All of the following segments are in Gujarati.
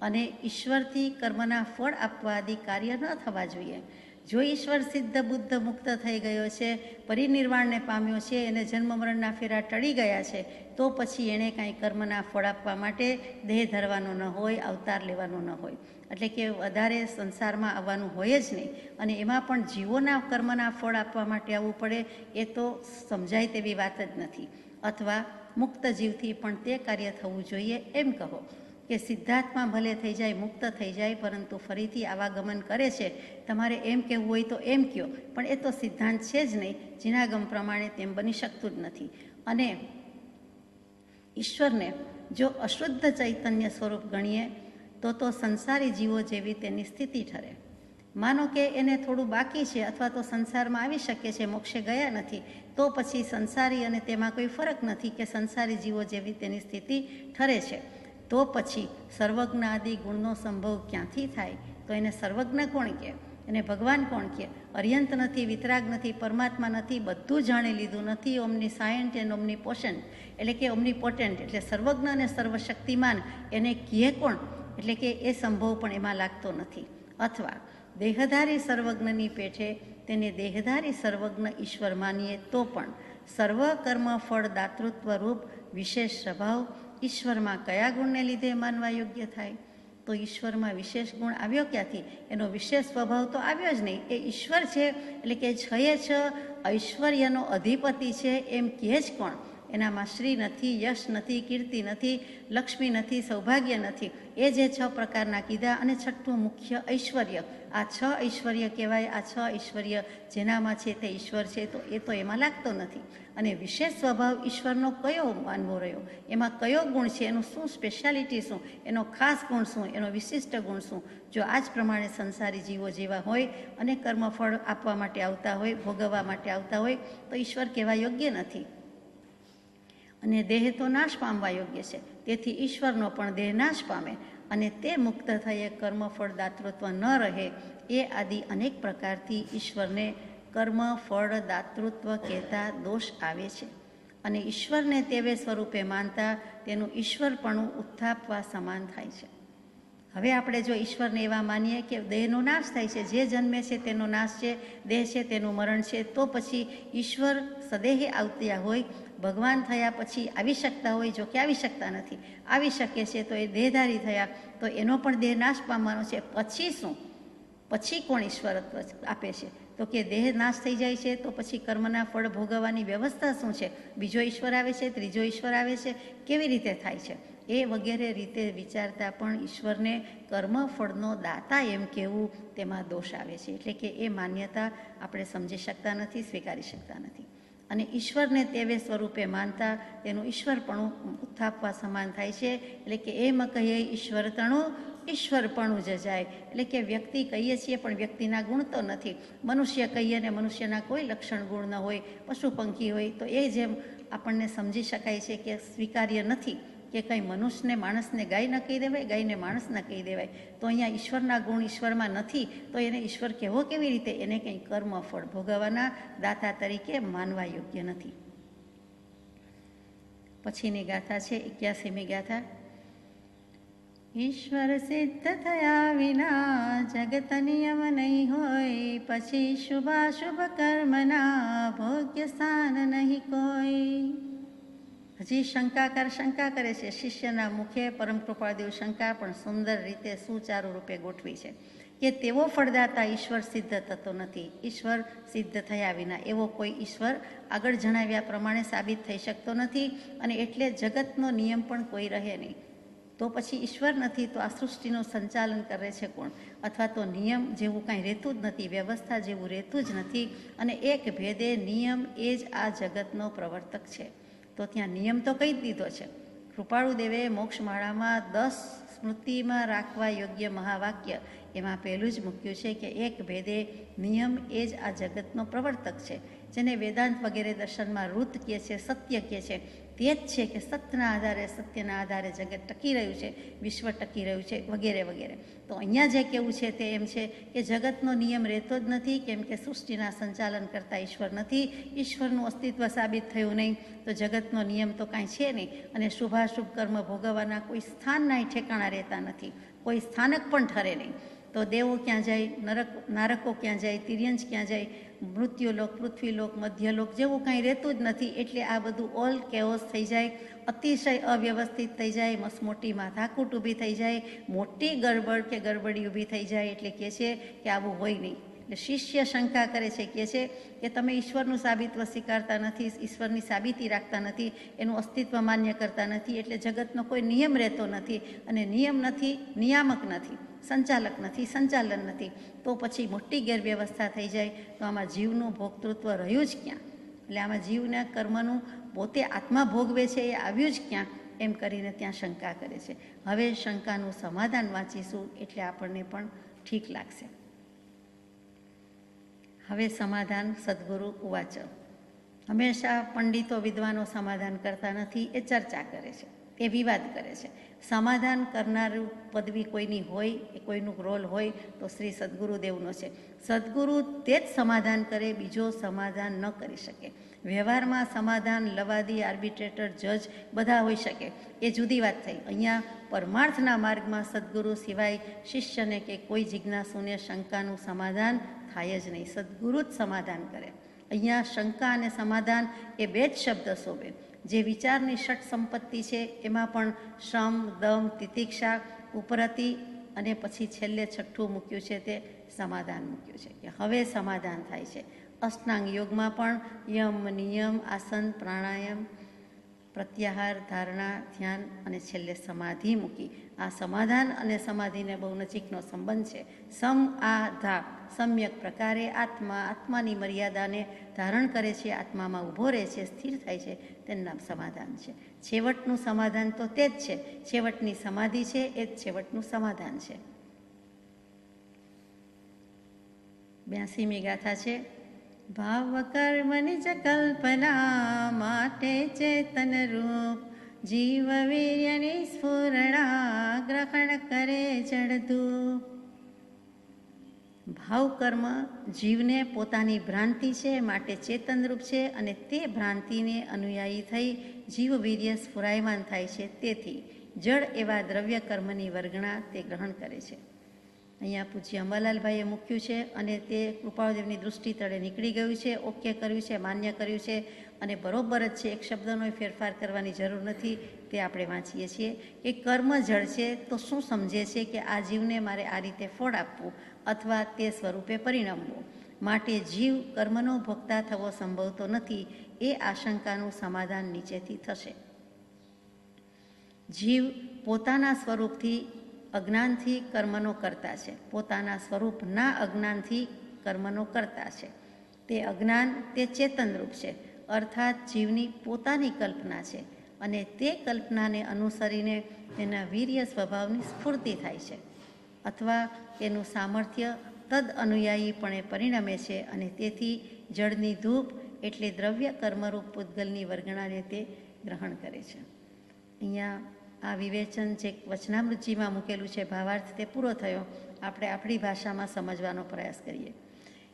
અને ઈશ્વરથી કર્મના ફળ આપવા આદિ કાર્ય ન થવા જોઈએ. જો ઈશ્વર સિદ્ધ બુદ્ધ મુક્ત થઈ ગયો છે, પરિનિર્વાણને પામ્યો છે, એને જન્મ મરણના ફેરા ટળી ગયા છે, તો પછી એણે કાંઈ કર્મના ફળ આપવા માટે દેહ ધરવાનો ન હોય, અવતાર લેવાનો ન હોય. એટલે કે વધારે સંસારમાં આવવાનું હોય જ નહીં. અને એમાં પણ જીવોના કર્મના ફળ આપવા માટે આવવું પડે એ તો સમજાય તેવી વાત જ નથી. અથવા મુક્ત જીવથી પણ તે કાર્ય થવું જોઈએ એમ કહો કે સિદ્ધાર્થમાં ભલે થઈ જાય, મુક્ત થઈ જાય, પરંતુ ફરીથી આવાગમન કરે છે. તમારે એમ કહેવું હોય તો એમ કહો, પણ એ તો સિદ્ધાંત છે જ નહીં. જીનાગમ પ્રમાણે તેમ બની શકતું જ નથી. અને ઈશ્વરને જો અશુદ્ધ ચૈતન્ય સ્વરૂપ ગણીએ તો સંસારી જીવો જેવી તેની સ્થિતિ ઠરે. માનો કે એને થોડું બાકી છે અથવા તો સંસારમાં આવી શકે છે, મોક્ષે ગયા નથી, તો પછી સંસારી અને તેમાં કોઈ ફરક નથી કે સંસારી જીવો જેવી તેની સ્થિતિ ઠરે છે. તો પછી સર્વજ્ઞ આદિ ગુણનો સંભવ ક્યાંથી થાય? તો એને સર્વજ્ઞ કોણ કહે? એને ભગવાન કોણ કહે? અર્યંત નથી, વિતરાગ નથી, પરમાત્મા નથી, બધું જાણી લીધું નથી, ઓમની સાયન્ટ એન્ડ ઓમની પોશન્ટ એટલે કે ઓમની પોટેન્ટ એટલે સર્વજ્ઞ અને સર્વશક્તિમાન એને કહે કોણ? એટલે કે એ સંભવ પણ એમાં લાગતો નથી. અથવા દેહધારી સર્વજ્ઞની પેઠે તેને દેહધારી સર્વજ્ઞ ઈશ્વર માનીએ તો પણ સર્વ કર્મ ફળ દાતૃત્વ રૂપ વિશેષ સ્વભાવ ઈશ્વરમાં કયા ગુણને લીધે માનવા યોગ્ય થાય? તો ઈશ્વરમાં વિશેષ ગુણ આવ્યો ક્યાંથી? એનો વિશેષ સ્વભાવ તો આવ્યો જ નહીં. એ ઈશ્વર છે એટલે કે છ ઐશ્વર્યનો અધિપતિ છે એમ કહે જ કોણ? એનામાં શ્રી નથી, યશ નથી, કીર્તિ નથી, લક્ષ્મી નથી, સૌભાગ્ય નથી. એ જે 6 પ્રકારના કીધા. અને છઠ્ઠું મુખ્ય ઐશ્વર્ય. આ 6 ઐશ્વર્ય કહેવાય. આ 6 ઐશ્વર્ય જેનામાં છે તે ઈશ્વર છે, તો એ તો એમાં લાગતો નથી. અને વિશેષ સ્વભાવ ઈશ્વરનો કયો માનવો રહ્યો? એમાં કયો ગુણ છે? એનું શું સ્પેશિયાલિટી શું? એનો ખાસ ગુણ શું? એનો વિશિષ્ટ ગુણ શું? જો આ જ પ્રમાણે સંસારી જીવો જેવા હોય અને કર્મફળ આપવા માટે આવતા હોય, ભોગવવા માટે આવતા હોય, તો ઈશ્વર કહેવા યોગ્ય નથી. અને દેહ તો નાશ પામવા યોગ્ય છે. તેથી ઈશ્વરનો પણ દેહ નાશ પામે અને તે મુક્ત થયે કર્મફળ દાતૃત્વ ન રહે. એ આદિ અનેક પ્રકારથી ઈશ્વરને કર્મ ફળ દાતૃત્વ કહેતા દોષ આવે છે. અને ઈશ્વરને તેવે સ્વરૂપે માનતા તેનું ઈશ્વરપણું ઉત્થાપવા સમાન થાય છે. હવે આપણે જો ઈશ્વરને એવા માનીએ કે દેહનો નાશ થાય છે, જે જન્મે છે તેનો નાશ છે, દેહ છે તેનું મરણ છે, તો પછી ઈશ્વર સદેહે આવતા હોય, ભગવાન થયા પછી આવી શકતા હોય, જો કે આવી શકતા નથી, આવી શકે છે તો એ દેહધારી થયા, તો એનો પણ દેહ નાશ પામવાનો છે. પછી શું? પછી કોણ ઈશ્વરત્વ આપે છે? તો કે દેહ નાશ થઈ જાય છે તો પછી કર્મના ફળ ભોગવવાની વ્યવસ્થા શું છે? બીજો ઈશ્વર આવે છે, ત્રીજો ઈશ્વર આવે છે, કેવી રીતે થાય છે? એ વગેરે રીતે વિચારતા પણ ઈશ્વરને કર્મ ફળનો દાતા એમ કહેવું, તેમાં દોષ આવે છે. એટલે કે એ માન્યતા આપણે સમજી શકતા નથી, સ્વીકારી શકતા નથી. અને ઈશ્વરને તેવે સ્વરૂપે માનતા તેનું ઈશ્વરપણું ઉત્થાપવા સમાન થાય છે. એટલે કે એમ કહીએ ઈશ્વરતણું ઈશ્વરપણું જ જાય. એટલે કે વ્યક્તિ કહીએ છીએ પણ વ્યક્તિના ગુણ તો નથી. મનુષ્ય કહીએ ને મનુષ્યના કોઈ લક્ષણ ગુણ ન હોય, પશુ પંખી હોય, તો એ જેમ આપણને સમજી શકાય છે કે સ્વીકાર્ય નથી કે કંઈ મનુષ્યને માણસને ગાય ન કહી દેવાય, ગાયને માણસ ન કહી દેવાય. તો અહીંયા ઈશ્વરના ગુણ ઈશ્વરમાં નથી, તો એને ઈશ્વર કહેવો કેવી રીતે? એને કંઈ કર્મ ફળ ભોગવવાના દાતા તરીકે માનવા યોગ્ય નથી. પછીની ગાથા છે 81મી ગાથા. ઈશ્વર સિદ્ધ થયા વિના જગત નિયમ નહીં હોય, પછી શુભાશુભ કર્મના ભોગ્ય સ્થાન નહીં કોઈ. હજી શંકા કરે છે. શિષ્યના મુખે પરમ કૃપાદેવ શંકા પણ સુંદર રીતે સુચારુ રૂપે ગોઠવી છે કે તેવો ફળદાતા ઈશ્વર સિદ્ધ થતો નથી. ઈશ્વર સિદ્ધ થયા વિના એવો કોઈ ઈશ્વર આગળ જણાવ્યા પ્રમાણે સાબિત થઈ શકતો નથી. અને એટલે જગતનો નિયમ પણ કોઈ રહે નહીં. તો પછી ઈશ્વર નથી તો આ સૃષ્ટિનું સંચાલન કરે છે કોણ? અથવા તો નિયમ જેવું કાંઈ રહેતું જ નથી, વ્યવસ્થા જેવું રહેતું જ નથી. અને એક ભેદે નિયમ એ જ આ જગતનો પ્રવર્તક છે. તો ત્યાં નિયમ તો કહી દીધો છે. કૃપાળુદેવે મોક્ષમાળામાં 10 સ્મૃતિમાં રાખવા યોગ્ય મહાવાક્ય એમાં પહેલું જ મૂક્યું છે કે એક ભેદે નિયમ એ જ આ જગતનો પ્રવર્તક છે. જેને વેદાંત વગેરે દર્શનમાં ઋત કહે છે, સત્ય કહે છે. તે જ છે કે સત્યના આધારે, સત્યના આધારે જગત ટકી રહ્યું છે, વિશ્વ ટકી રહ્યું છે, વગેરે વગેરે. તો અહીંયા જે કહેવું છે તે એમ છે કે જગતનો નિયમ રહેતો જ નથી, કેમ કે સૃષ્ટિના સંચાલન કરતા ઈશ્વર નથી. ઈશ્વરનું અસ્તિત્વ સાબિત થયું નહીં તો જગતનો નિયમ તો કાંઈ છે નહીં. અને શુભાશુભ કર્મ ભોગવવાના કોઈ સ્થાનના ઠેકાણા રહેતા નથી, કોઈ સ્થાનક પણ ઠરે નહીં. તો દેવો ક્યાં જાય, નારકો ક્યાં જાય, તિર્યંશ ક્યાં જાય, મૃત્યુલોક, પૃથ્વીલોક, મધ્યલોક જેવું કાંઈ રહેતું જ નથી. એટલે આ બધું ઓલ કેઓસ થઈ જાય, અતિશય અવ્યવસ્થિત થઈ જાય, મસમોટી માથાકૂટ ઊભી થઈ જાય, મોટી ગડબડ કે ગડબડી ઊભી થઈ જાય. એટલે કહે છે કે આવું હોય નહીં. એટલે શિષ્ય શંકા કરે છે, કહે છે કે તમે ઈશ્વરનું સાબિત્વ સ્વીકારતા નથી, ઈશ્વરની સાબિતી રાખતા નથી, એનું અસ્તિત્વ માન્ય કરતા નથી. એટલે જગતનો કોઈ નિયમ રહેતો નથી, અને નિયમ નથી, નિયામક નથી, સંચાલક નથી, સંચાલન નથી. તો પછી મોટી ગેરવ્યવસ્થા થઈ જાય. તો આમાં જીવનું ભોક્તૃત્વ રહ્યું જ ક્યાં? એટલે આમાં જીવના કર્મનું પોતે આત્મા ભોગવે છે એ આવ્યું જ ક્યાં? એમ કરીને ત્યાં શંકા કરે છે. હવે શંકાનું સમાધાન વાંચીશું એટલે આપણને પણ ઠીક લાગશે. હવે સમાધાન સદગુરુ ઉવાચ. હંમેશા પંડિતો વિદ્વાનો સમાધાન કરતા નથી, એ ચર્ચા કરે છે, એ વિવાદ કરે છે. સમાધાન કરનારું પદવી કોઈની હોય, એ કોઈનું રોલ હોય તો શ્રી સદગુરુદેવનો છે. સદગુરુ તે જ સમાધાન કરે, બીજો સમાધાન ન કરી શકે. વ્યવહારમાં સમાધાન લવાદી, આર્બિટ્રેટર, જજ બધા હોઈ શકે, એ જુદી વાત થઈ. અહીંયા પરમાર્થના માર્ગમાં સદગુરુ સિવાય શિષ્યને કે કોઈ જિજ્ઞાસુને શંકાનું સમાધાન થાય જ નહીં. સદગુરુ જ સમાધાન કરે. અહીંયા શંકા અને સમાધાન એ બે જ શબ્દ શોભે. જે વિચારની ષટ સંપત્તિ છે એમાં પણ શ્રમ, દમ, તિતિક્ષા, ઉપરતી અને પછી છેલ્લે છઠ્ઠું મૂક્યું છે તે સમાધાન મૂક્યું છે કે હવે સમાધાન થાય છે. અષ્ટાંગ યોગમાં પણ યમ, નિયમ, આસન, પ્રાણાયામ, પ્રત્યાહાર, ધારણા, ધ્યાન અને છેલ્લે સમાધિ મૂકી. આ સમાધાન અને સમાધિને બહુ નજીકનો સંબંધ છે. સમ આ ધા, સમ્યક પ્રકારે આત્મા આત્માની મર્યાદાને ધારણ કરે છે, આત્મામાં ઊભો રહે છે, સ્થિર થાય છે, તેનું નામ સમાધાન છે. છેવટનું સમાધાન તો તે જ છે. છેવટની સમાધિ છે એ જ છેવટનું સમાધાન છે. 82મી ગાથા છે. ભાવ કર્મ નિજ કલ્પના માટે ચેતન રૂપ, જીવ વીર્યની સ્ફુરણા ગ્રહણ કરે જડધૂપ. ભાવ કર્મ જીવને પોતાની ભ્રાંતિ છે માટે ચેતનરૂપ છે, અને તે ભ્રાંતિને અનુયાયી થઈ જીવ વીર્ય સ્ફુરાયમાન થાય છે. તેથી જળ એવા દ્રવ્ય કર્મની વર્ગણા તે ગ્રહણ કરે છે. અહીંયા પૂજ્ય અંબાલાલભાઈએ મૂક્યું છે અને તે કૃપાળદેવની દૃષ્ટિ તળે નીકળી ગયું છે, ઓકે કર્યું છે, માન્ય કર્યું છે અને બરોબર જ છે. એક શબ્દનો ફેરફાર કરવાની જરૂર નથી. તે આપણે વાંચીએ છીએ કે કર્મ જળ છે તો શું સમજે છે કે આ જીવને મારે આ રીતે ફળ આપવું અથવા તે સ્વરૂપે પરિણમવું, માટે જીવ કર્મનો ભોગતા થવો સંભવતો નથી. એ આશંકાનું સમાધાન નીચેથી થશે. જીવ પોતાના સ્વરૂપથી અજ્ઞાનથી કર્મનો કરતા છે, પોતાના સ્વરૂપના અજ્ઞાનથી કર્મનો કરતા છે. તે અજ્ઞાન તે ચેતનરૂપ છે, અર્થાત જીવની પોતાની કલ્પના છે, અને તે કલ્પનાને અનુસરીને તેના વીર્ય સ્વભાવની સ્ફૂર્તિ થાય છે, અથવા તેનું સામર્થ્ય તદ અનુયાયીપણે પરિણમે છે, અને તેથી જળની ધૂપ એટલે દ્રવ્ય કર્મરૂપ પૂતગલની વર્ગણાને તે ગ્રહણ કરે છે. અહીંયા આ વિવેચન જે વચનામૃતજીમાં મૂકેલું છે, ભાવાર્થ તે પૂરો થયો. આપણે આપણી ભાષામાં સમજવાનો પ્રયાસ કરીએ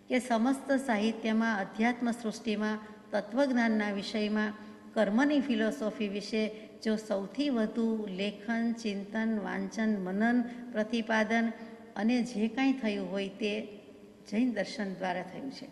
કે સમસ્ત સાહિત્યમાં, અધ્યાત્મ સૃષ્ટિમાં, તત્વજ્ઞાનના વિષયમાં કર્મની ફિલોસોફી વિશે જો સૌથી વધુ લેખન, ચિંતન, વાંચન, મનન, પ્રતિપાદન અને જે કાંઈ થયું હોય તે જૈન દર્શન દ્વારા થયું છે.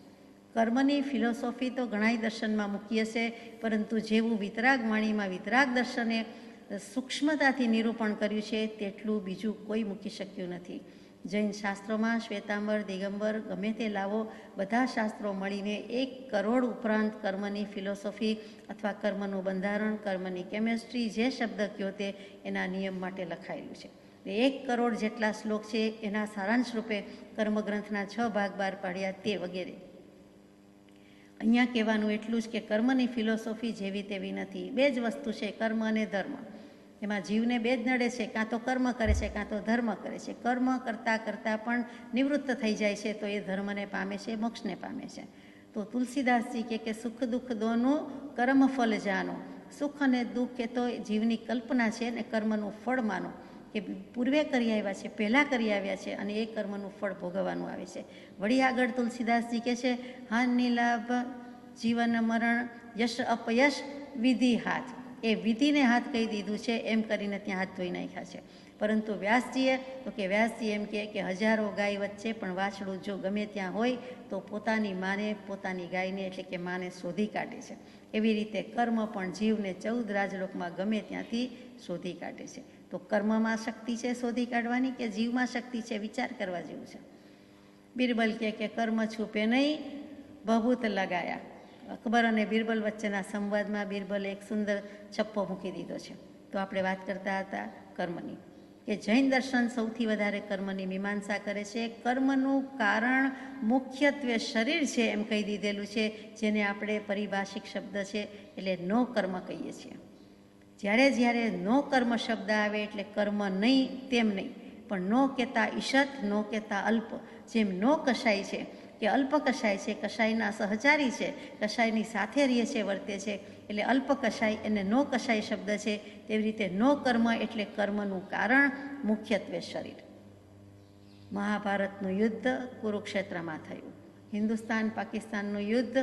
કર્મની ફિલોસોફી તો ઘણાય દર્શનમાં મૂકી હશે, પરંતુ જેવું વિતરાગ વાણીમાં વિતરાગ દર્શને સૂક્ષ્મતાથી નિરૂપણ કર્યું છે તેટલું બીજું કોઈ મૂકી શક્યું નથી. જૈન શાસ્ત્રોમાં શ્વેતાંબર, દિગંબર ગમે તે લાવો, બધા શાસ્ત્રો મળીને 1 કરોડ ઉપરાંત કર્મની ફિલોસોફી અથવા કર્મનું બંધારણ, કર્મની કેમેસ્ટ્રી, જે શબ્દ કયો તે એના નિયમ માટે લખાયેલું છે. 1 કરોડ જેટલા શ્લોક છે. એના સારાંશ રૂપે કર્મગ્રંથના 6 ભાગ બહાર પાડ્યા તે વગેરે. અહીંયા કહેવાનું એટલું જ કે કર્મની ફિલોસોફી જેવી તેવી નથી. 2 જ વસ્તુ છે, કર્મ અને ધર્મ. એમાં જીવને 2 જ નડે છે, કાં તો કર્મ કરે છે કાં તો ધર્મ કરે છે. કર્મ કરતાં કરતાં પણ નિવૃત્ત થઈ જાય છે તો એ ધર્મને પામે છે, મોક્ષને પામે છે. તો તુલસીદાસજી કે સુખ દુઃખ દોનું કર્મ ફલ જાનો, સુખ અને દુઃખ એ તો જીવની કલ્પના છે અને કર્મનું ફળ માનો કે પૂર્વે કરી આવ્યા છે, પહેલાં કરી આવ્યા છે અને એ કર્મનું ફળ ભોગવવાનું આવે છે. વળી આગળ તુલસીદાસજી કહે છે, હાનિ લાભ જીવન મરણ યશ અપયશ વિધિ હાથ. એ વિધિને હાથ કહી દીધું છે એમ કરીને ત્યાં હાથ ધોઈ નાખ્યા છે. પરંતુ વ્યાસજીએ તો કે વ્યાસજી એમ કહે કે હજારો ગાય વચ્ચે પણ વાછડું જો ગમે ત્યાં હોય તો પોતાની માને, પોતાની ગાયને એટલે કે માને શોધી કાઢે છે. એવી રીતે કર્મ પણ જીવને 14 રાજલોકમાં ગમે ત્યાંથી શોધી કાઢે છે. તો કર્મમાં શક્તિ છે શોધી કાઢવાની કે જીવમાં શક્તિ છે? વિચાર કરવા જેવું છે. બિરબલ કહે કે કર્મ છૂપે નહીં બહુત લગાયા. અકબર અને બિરબલ વચ્ચેના સંવાદમાં બિરબલે એક સુંદર છપ્પો મૂકી દીધો છે. તો આપણે વાત કરતા હતા કર્મની, કે જૈન દર્શન સૌથી વધારે કર્મની મીમાંસા કરે છે. કર્મનું કારણ મુખ્યત્વે શરીર છે એમ કહી દીધેલું છે, જેને આપણે પરિભાષિક શબ્દ છે એટલે નો કર્મ કહીએ છીએ. જ્યારે નો કર્મ શબ્દ આવે એટલે કર્મ નહીં તેમ નહીં, પણ નો કહેતા ઈશત, નો કહેતા અલ્પ. જેમ નો કશાય છે કે અલ્પ કશાય છે, કશાયના સહચારી છે, કશાયની સાથે રહે છે, વર્તે છે, એટલે અલ્પ કશાય એને નો કશાય શબ્દ છે. તેવી રીતે નો કર્મ એટલે કર્મનું કારણ મુખ્યત્વે શરીર. મહાભારતનું યુદ્ધ કુરુક્ષેત્રમાં થયું, હિન્દુસ્તાન પાકિસ્તાનનું યુદ્ધ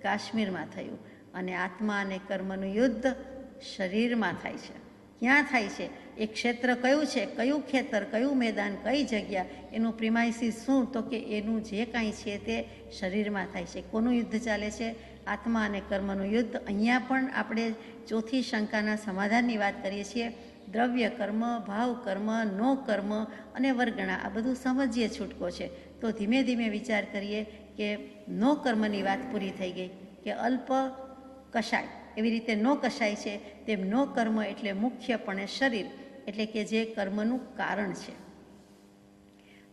કાશ્મીરમાં થયું, અને આત્મા અને કર્મનું યુદ્ધ શરીરમાં થાય છે. ક્યાં થાય છે? એ ક્ષેત્ર કયું છે, કયું ખેતર, કયું મેદાન, કઈ જગ્યા, એનું પ્રિમાઇસીસ શું? તો કે એનું જે કાંઈ છે તે શરીરમાં થાય છે. કોનું યુદ્ધ ચાલે છે? આત્મા અને કર્મનું યુદ્ધ. અહીંયા પણ આપણે ચોથી શંકાના સમાધાનની વાત કરીએ છીએ. દ્રવ્ય કર્મ, ભાવ કર્મ, નો કર્મ અને વર્ગણા, આ બધું સમજીએ છૂટકો છે. તો ધીમે ધીમે વિચાર કરીએ કે નો કર્મની વાત પૂરી થઈ ગઈ કે અલ્પ કશાય. એવી રીતે નો કશાય છે તેમ નો કર્મ એટલે મુખ્યપણે શરીર, એટલે કે જે કર્મનું કારણ છે.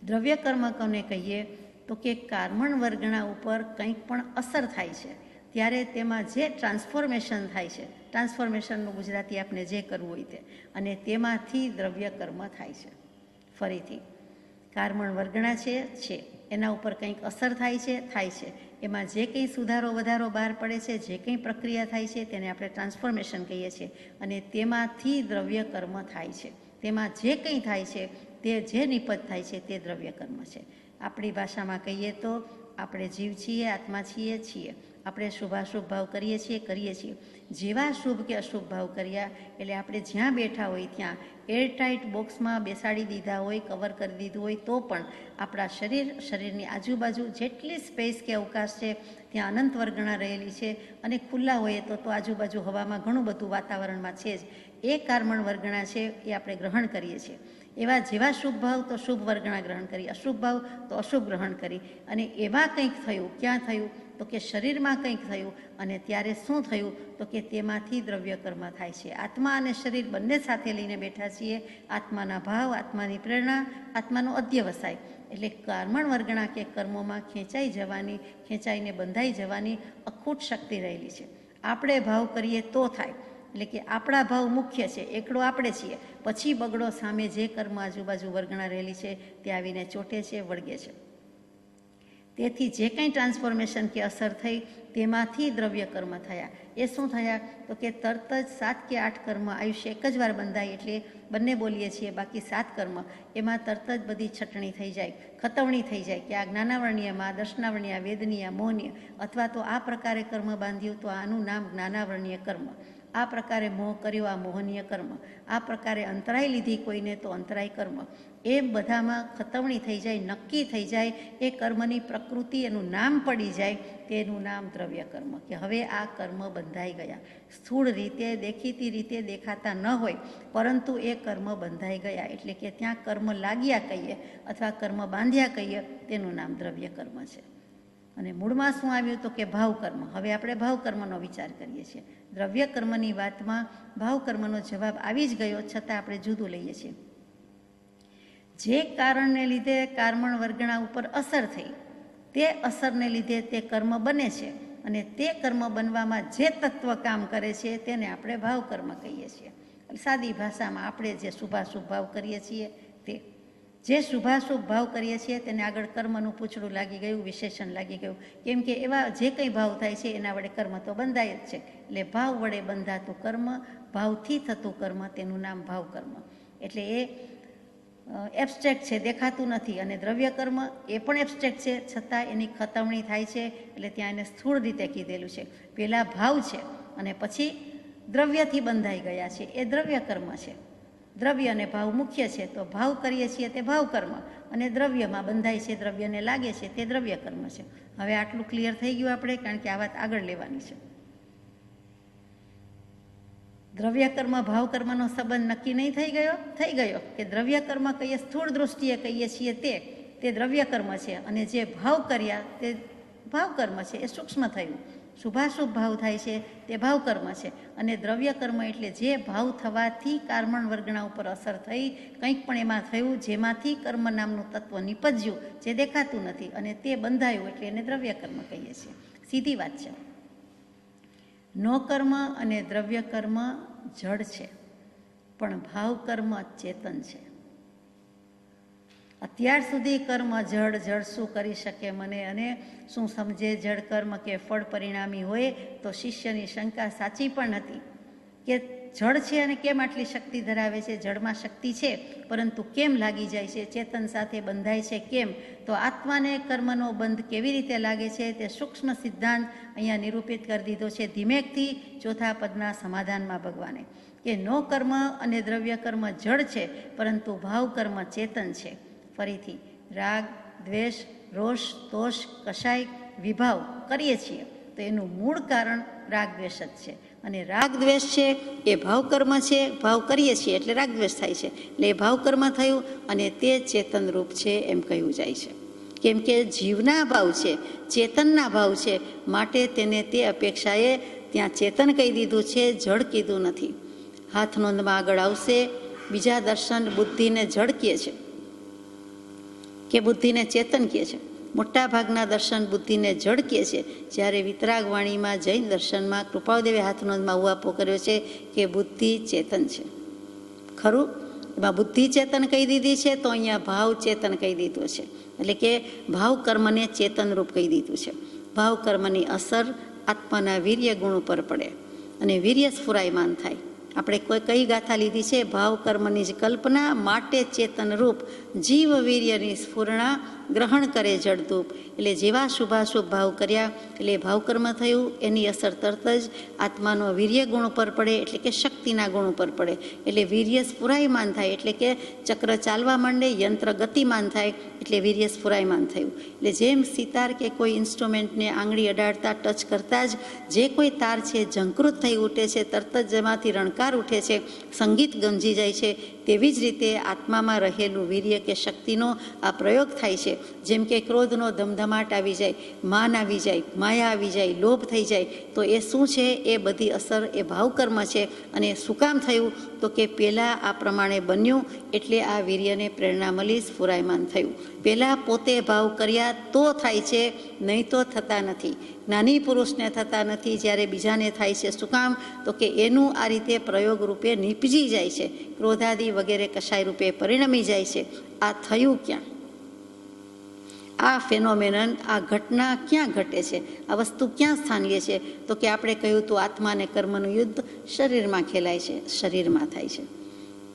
દ્રવ્ય કર્મ કોને કહીએ? તો કે કાર્મણ વર્ગણા ઉપર કંઈક પણ અસર થાય છે ત્યારે તેમાં જે ટ્રાન્સફોર્મેશન થાય છે, ટ્રાન્સફોર્મેશનનું ગુજરાતી આપણે જે કરવું હોય તે, અને તેમાંથી દ્રવ્ય કર્મ થાય છે. ફરીથી કાર્મણ વર્ગણા છે એના ઉપર કંઈક અસર થાય છે, એમાં જે કંઈ સુધારો વધારો બહાર પડે છે, જે કંઈ પ્રક્રિયા થાય છે તેને આપણે ટ્રાન્સફોર્મેશન કહીએ છીએ, અને તેમાંથી દ્રવ્ય કર્મ થાય છે. તેમાં જે કંઈ થાય છે તે જે નિપજ થાય છે તે દ્રવ્ય કર્મ છે. આપણી ભાષામાં કહીએ તો આપણે જીવ છીએ, આત્મા છીએ. આપણે શુભાશુભ ભાવ કરીએ છીએ. જેવા શુભ કે અશુભ ભાવ કર્યા એટલે આપણે જ્યાં બેઠા હોય ત્યાં એરટાઇટ બોક્સમાં બેસાડી દીધા હોય, કવર કરી દીધું હોય, તો પણ આપણા શરીરની આજુબાજુ જેટલી સ્પેસ કે અવકાશ છે ત્યાં અનંત વર્ગણા રહેલી છે, અને ખુલ્લા હોઈએ તો આજુબાજુ હવામાં ઘણું બધું વાતાવરણમાં છે જ. એ કાર્મણ વર્ગણા છે એ આપણે ગ્રહણ કરીએ છીએ. એવા જેવા શુભ ભાવ તો શુભ વર્ગણા ગ્રહણ કરી, અશુભ ભાવ તો અશુભ ગ્રહણ કરી, અને એવા કંઈક થયું. ક્યાં થયું? તો કે શરીરમાં કંઈક થયું, અને ત્યારે શું થયું? તો કે તેમાંથી દ્રવ્ય કર્મ થાય છે. આત્મા અને શરીર બંને સાથે લઈને બેઠા છીએ. આત્માના ભાવ, આત્માની પ્રેરણા, આત્માનો અધ્યવસાય, એટલે કાર્મણ વર્ગણા કે કર્મોમાં ખેંચાઈને બંધાઈ જવાની અખૂટ શક્તિ રહેલી છે. આપણે ભાવ કરીએ તો થાય, એટલે કે આપણા ભાવ મુખ્ય છે, એકડો આપણે છીએ. પછી બગડો સામે જે કર્મ આજુબાજુ વર્ગણા રહેલી છે તે આવીને ચોટે છે, વળગે છે. તેથી જે કંઈ ટ્રાન્સફોર્મેશન કે અસર થઈ તેમાંથી દ્રવ્ય કર્મ થયા. એ શું થયા? તો કે તરત જ 7 કે 8 કર્મ આયુષ્ય એક જ વાર બંધાય એટલે બંને બોલીએ છીએ, બાકી 7 કર્મ એમાં તરત જ બધી છટણી થઈ જાય, ખતવણી થઈ જાય કે આ જ્ઞાનાવર્ણ્યમાં, દર્શનાવર્ણ્ય, વેદનીય, મોહનીય, અથવા તો આ પ્રકારે કર્મ બાંધ્યું તો આનું નામ જ્ઞાનાવર્ણ્ય કર્મ, આ પ્રકારે મોહ કર્યો આ મોહનીય કર્મ, આ પ્રકારે અંતરાય લીધી કોઈને તો અંતરાય કર્મ. એ બધામાં ખતવણી થઈ જાય, નક્કી થઈ જાય, એ કર્મની પ્રકૃતિ, એનું નામ પડી જાય, તેનું નામ દ્રવ્ય કર્મ. કે હવે આ કર્મ બંધાઈ ગયા. સ્થૂળ રીતે, દેખીતી રીતે દેખાતા ન હોય, પરંતુ એ કર્મ બંધાઈ ગયા, એટલે કે ત્યાં કર્મ લાગ્યા કહીએ અથવા કર્મ બાંધ્યા કહીએ, તેનું નામ દ્રવ્ય કર્મ છે. અને મૂળમાં શું આવ્યું? તો કે ભાવ કર્મ. હવે આપણે ભાવ કર્મનો વિચાર કરીએ છીએ. દ્રવ્ય કર્મની વાતમાં ભાવ કર્મનો જવાબ આવી જ ગયો, છતાં આપણે જુદું લઈએ છીએ. જે કારણને લીધે કાર્મણ વર્ગણા ઉપર અસર થઈ, તે અસરને લીધે તે કર્મ બને છે, અને તે કર્મ બનવામાં જે તત્વ કામ કરે છે તેને આપણે ભાવ કર્મ કહીએ છીએ. સાદી ભાષામાં આપણે જે શુભાશુભ ભાવ કરીએ છીએ તે. જે શુભાશુભ ભાવ કરીએ છીએ તેને આગળ કર્મનું પૂછડું લાગી ગયું, વિશેષણ લાગી ગયું. કેમ કે એવા જે કંઈ ભાવ થાય છે એના વડે કર્મ તો બંધાય જ છે. એટલે ભાવ વડે બંધાતું કર્મ, ભાવથી થતું કર્મ, તેનું નામ ભાવ કર્મ. એટલે એ એબ્સ્ટ્રેક્ટ છે, દેખાતું નથી. અને દ્રવ્ય કર્મ એ પણ એબ્સ્ટ્રેક્ટ છે, છતાં એની ખતવણી થાય છે. એટલે ત્યાં એને સ્થૂળ રીતે કીધેલું છે. પહેલાં ભાવ છે અને પછી દ્રવ્યથી બંધાઈ ગયા છે, એ દ્રવ્ય કર્મ છે. દ્રવ્ય અને ભાવ મુખ્ય છે, તો ભાવ કરીએ છીએ તે ભાવ કર્મ, અને દ્રવ્યમાં બંધાય છે, દ્રવ્યને લાગે છે, તે દ્રવ્ય કર્મ છે. હવે આટલું ક્લિયર થઈ ગયું આપણે, કારણ કે આ વાત આગળ લેવાની છે. દ્રવ્ય કર્મ ભાવ કર્મનો સંબંધ નક્કી નહીં થઈ ગયો કે દ્રવ્ય કર્મ કહીએ, સ્થૂળ દૃષ્ટિએ કહીએ છીએ તે દ્રવ્ય કર્મ છે, અને જે ભાવ કર્યા તે ભાવ કર્મ છે, એ સૂક્ષ્મ થયું. શુભાશુભ ભાવ થાય છે તે ભાવ કર્મ છે. અને દ્રવ્ય કર્મ એટલે જે ભાવ થવાથી કારમણ વર્ગણા ઉપર અસર થઈ, કંઈક પણ એમાં થયું જેમાંથી કર્મ નામનું તત્વ નિપજ્યું, જે દેખાતું નથી, અને તે બંધાયું, એટલે એને દ્રવ્ય કર્મ કહીએ છીએ. સીધી વાત છે. નો કર્મ અને દ્રવ્ય કર્મ જડ છે, પણ ભાવ કર્મ ચેતન છે. અત્યાર સુધી કર્મ જડ શું કરી શકે મને, અને શું સમજે જડ કર્મ કે ફળ પરિણામી હોય, તો શિષ્યની શંકા સાચી પણ હતી કે જડ છે અને કેમ આટલી શક્તિ ધરાવે છે, જડમાં શક્તિ છે પરંતુ કેમ લાગી જાય છે, ચેતન સાથે બંધાય છે કેમ, તો આત્માને કર્મનો બંધ કેવી રીતે લાગે છે તે સૂક્ષ્મ સિદ્ધાંત અહીંયા નિરૂપિત કરી દીધો છે ધીમેકથી ચોથા પદના સમાધાનમાં ભગવાને, કે નો કર્મ અને દ્રવ્ય કર્મ જડ છે, પરંતુ ભાવ કર્મ ચેતન છે. ફરીથી રાગ, દ્વેષ, રોષ, તોષ, કશાય, વિભાવ કરીએ છીએ તો એનું મૂળ કારણ રાગ દ્વેષ જ છે. અને રાગ દ્વેષ છે એ ભાવ કર્મ છે, ભાવ કરીએ છીએ એટલે રાગ દ્વેષ થાય છે, એટલે એ ભાવ કર્મ થયું અને તે ચેતન રૂપ છે એમ કહ્યું જાય છે. કેમ કે જીવના ભાવ છે, ચેતનના ભાવ છે, માટે તેને તે અપેક્ષાએ ત્યાં ચેતન કહી દીધું છે, જડ કીધું નથી. હાથ નોંધમાં આગળ આવશે. બીજા દર્શન બુદ્ધિને જડ કહે છે કે બુદ્ધિને ચેતન કહે છે. મોટા ભાગના દર્શન બુદ્ધિને જડ કહે છે, જ્યારે વિતરાગ વાણીમાં જૈન દર્શનમાં કૃપાળદેવે હાથનોંધમાં ઉવાપો કર્યો છે કે બુદ્ધિ ચેતન છે. ખરું, એમાં બુદ્ધિ ચેતન કહી દીધી છે, તો અહીંયા ભાવ ચેતન કહી દીધું છે. એટલે કે ભાવ કર્મને ચેતન રૂપ કહી દીધું છે. ભાવ કર્મની અસર આત્માના વીર્ય ગુણ ઉપર પડે અને વીર્ય સ્ફુરાયમાન થાય. આપણે કઈ ગાથા લીધી છે, ભાવ કર્મની જ કલ્પના માટે ચેતન રૂપ જીવ વીર્યની સ્ફુરણા ગ્રહણ કરે જડધૂપ. એટલે જેવા શુભાશુભ ભાવ કર્યા એટલે ભાવ કર્મ થયું, એની અસર તરત જ આત્માનો વીર્ય ગુણ ઉપર પડે, એટલે કે શક્તિના ગુણ ઉપર પડે. એટલે વીર્ય સ્ફુરાયમાન થાય, એટલે કે ચક્ર ચાલવા માંડે, યંત્ર ગતિમાન થાય, એટલે વીર્ય સ્ફુરાયમાન થયું. એટલે જેમ સિતાર કે કોઈ ઇન્સ્ટ્રુમેન્ટને આંગળી અડાડતા, ટચ કરતાં જ જે કોઈ તાર છે ઝંકૃત થઈ ઉઠે છે, તરત જ જેમાંથી રણકાર ઉઠે છે, સંગીત ગંજી જાય છે, તેવી જ રીતે આત્મામાં રહેલું વીર્ય કે શક્તિનો આ પ્રયોગ થાય છે. જેમ કે ક્રોધનો ધમધમાટ આવી જાય, માન આવી જાય, માયા આવી જાય, લોભ થઈ જાય, તો એ શું છે, એ બધી અસર એ ભાવકર્મ છે. અને શું કામ થયું, તો કે પહેલાં આ પ્રમાણે બન્યું એટલે આ વીર્યને પ્રેરણા મળી, સ્ફુરાયમાન થયું. પહેલાં પોતે ભાવ કર્યા તો થાય છે, નહીં તો થતા નથી. જ્ઞાની પુરુષને થતા નથી, જ્યારે બીજાને થાય છે. શું કામ, તો કે એનું આ રીતે પ્રયોગ રૂપે નીપજી જાય છે, ક્રોધાદિ વગેરે કશાય રૂપે પરિણમી જાય છે. આ થયું ક્યાં, આ ફેનોમેનન, આ ઘટના ક્યાં ઘટે છે, આ વસ્તુ ક્યાં સ્થાનીય છે, તો કે આપણે કહ્યું હતું આત્મા અને કર્મનું યુદ્ધ શરીરમાં ખેલાય છે, શરીરમાં થાય છે.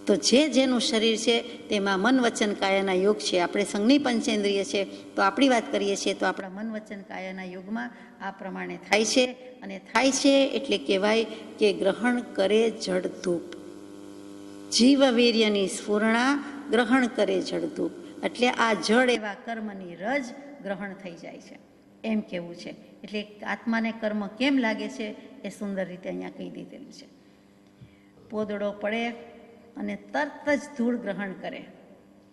તો જેનું શરીર છે તેમાં મન વચન કાયાના યોગ છે. આપણે સંજ્ઞી પંચેન્દ્રિય છે, તો આપણી વાત કરીએ છીએ તો આપણા મન વચન કાયાના યોગમાં આ પ્રમાણે થાય છે. અને થાય છે એટલે કહેવાય કે ગ્રહણ કરે જડધૂપ, જીવ વીર્યની સ્ફુરણા ગ્રહણ કરે જડધૂપ. એટલે આ જડ એવા કર્મની રજ ગ્રહણ થઈ જાય છે એમ કેવું છે. એટલે આત્માને કર્મ કેમ લાગે છે એ સુંદર રીતે અહીંયા કહી દીધેલું છે. પોદળો પડે અને તરત જ ધૂળ ગ્રહણ કરે,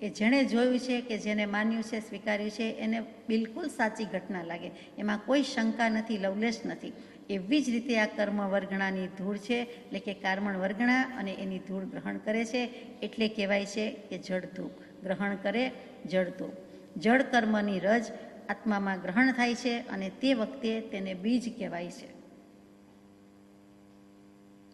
એ જેણે જોયું છે કે જેને માન્યું છે, સ્વીકાર્યું છે, એને બિલકુલ સાચી ઘટના લાગે, એમાં કોઈ શંકા નથી, લવલેશ નથી. એવી જ રીતે આ કર્મ વર્ગણાની ધૂળ છે, એટલે કે કારમણ વર્ગણા, અને એની ધૂળ ગ્રહણ કરે છે, એટલે કહેવાય છે કે જડધૂપ. ગ્રહણ કરે જડધૂપ. જડ કર્મની રજ આત્મામાં ગ્રહણ થાય છે, અને તે વખતે તેને બીજ કહેવાય છે.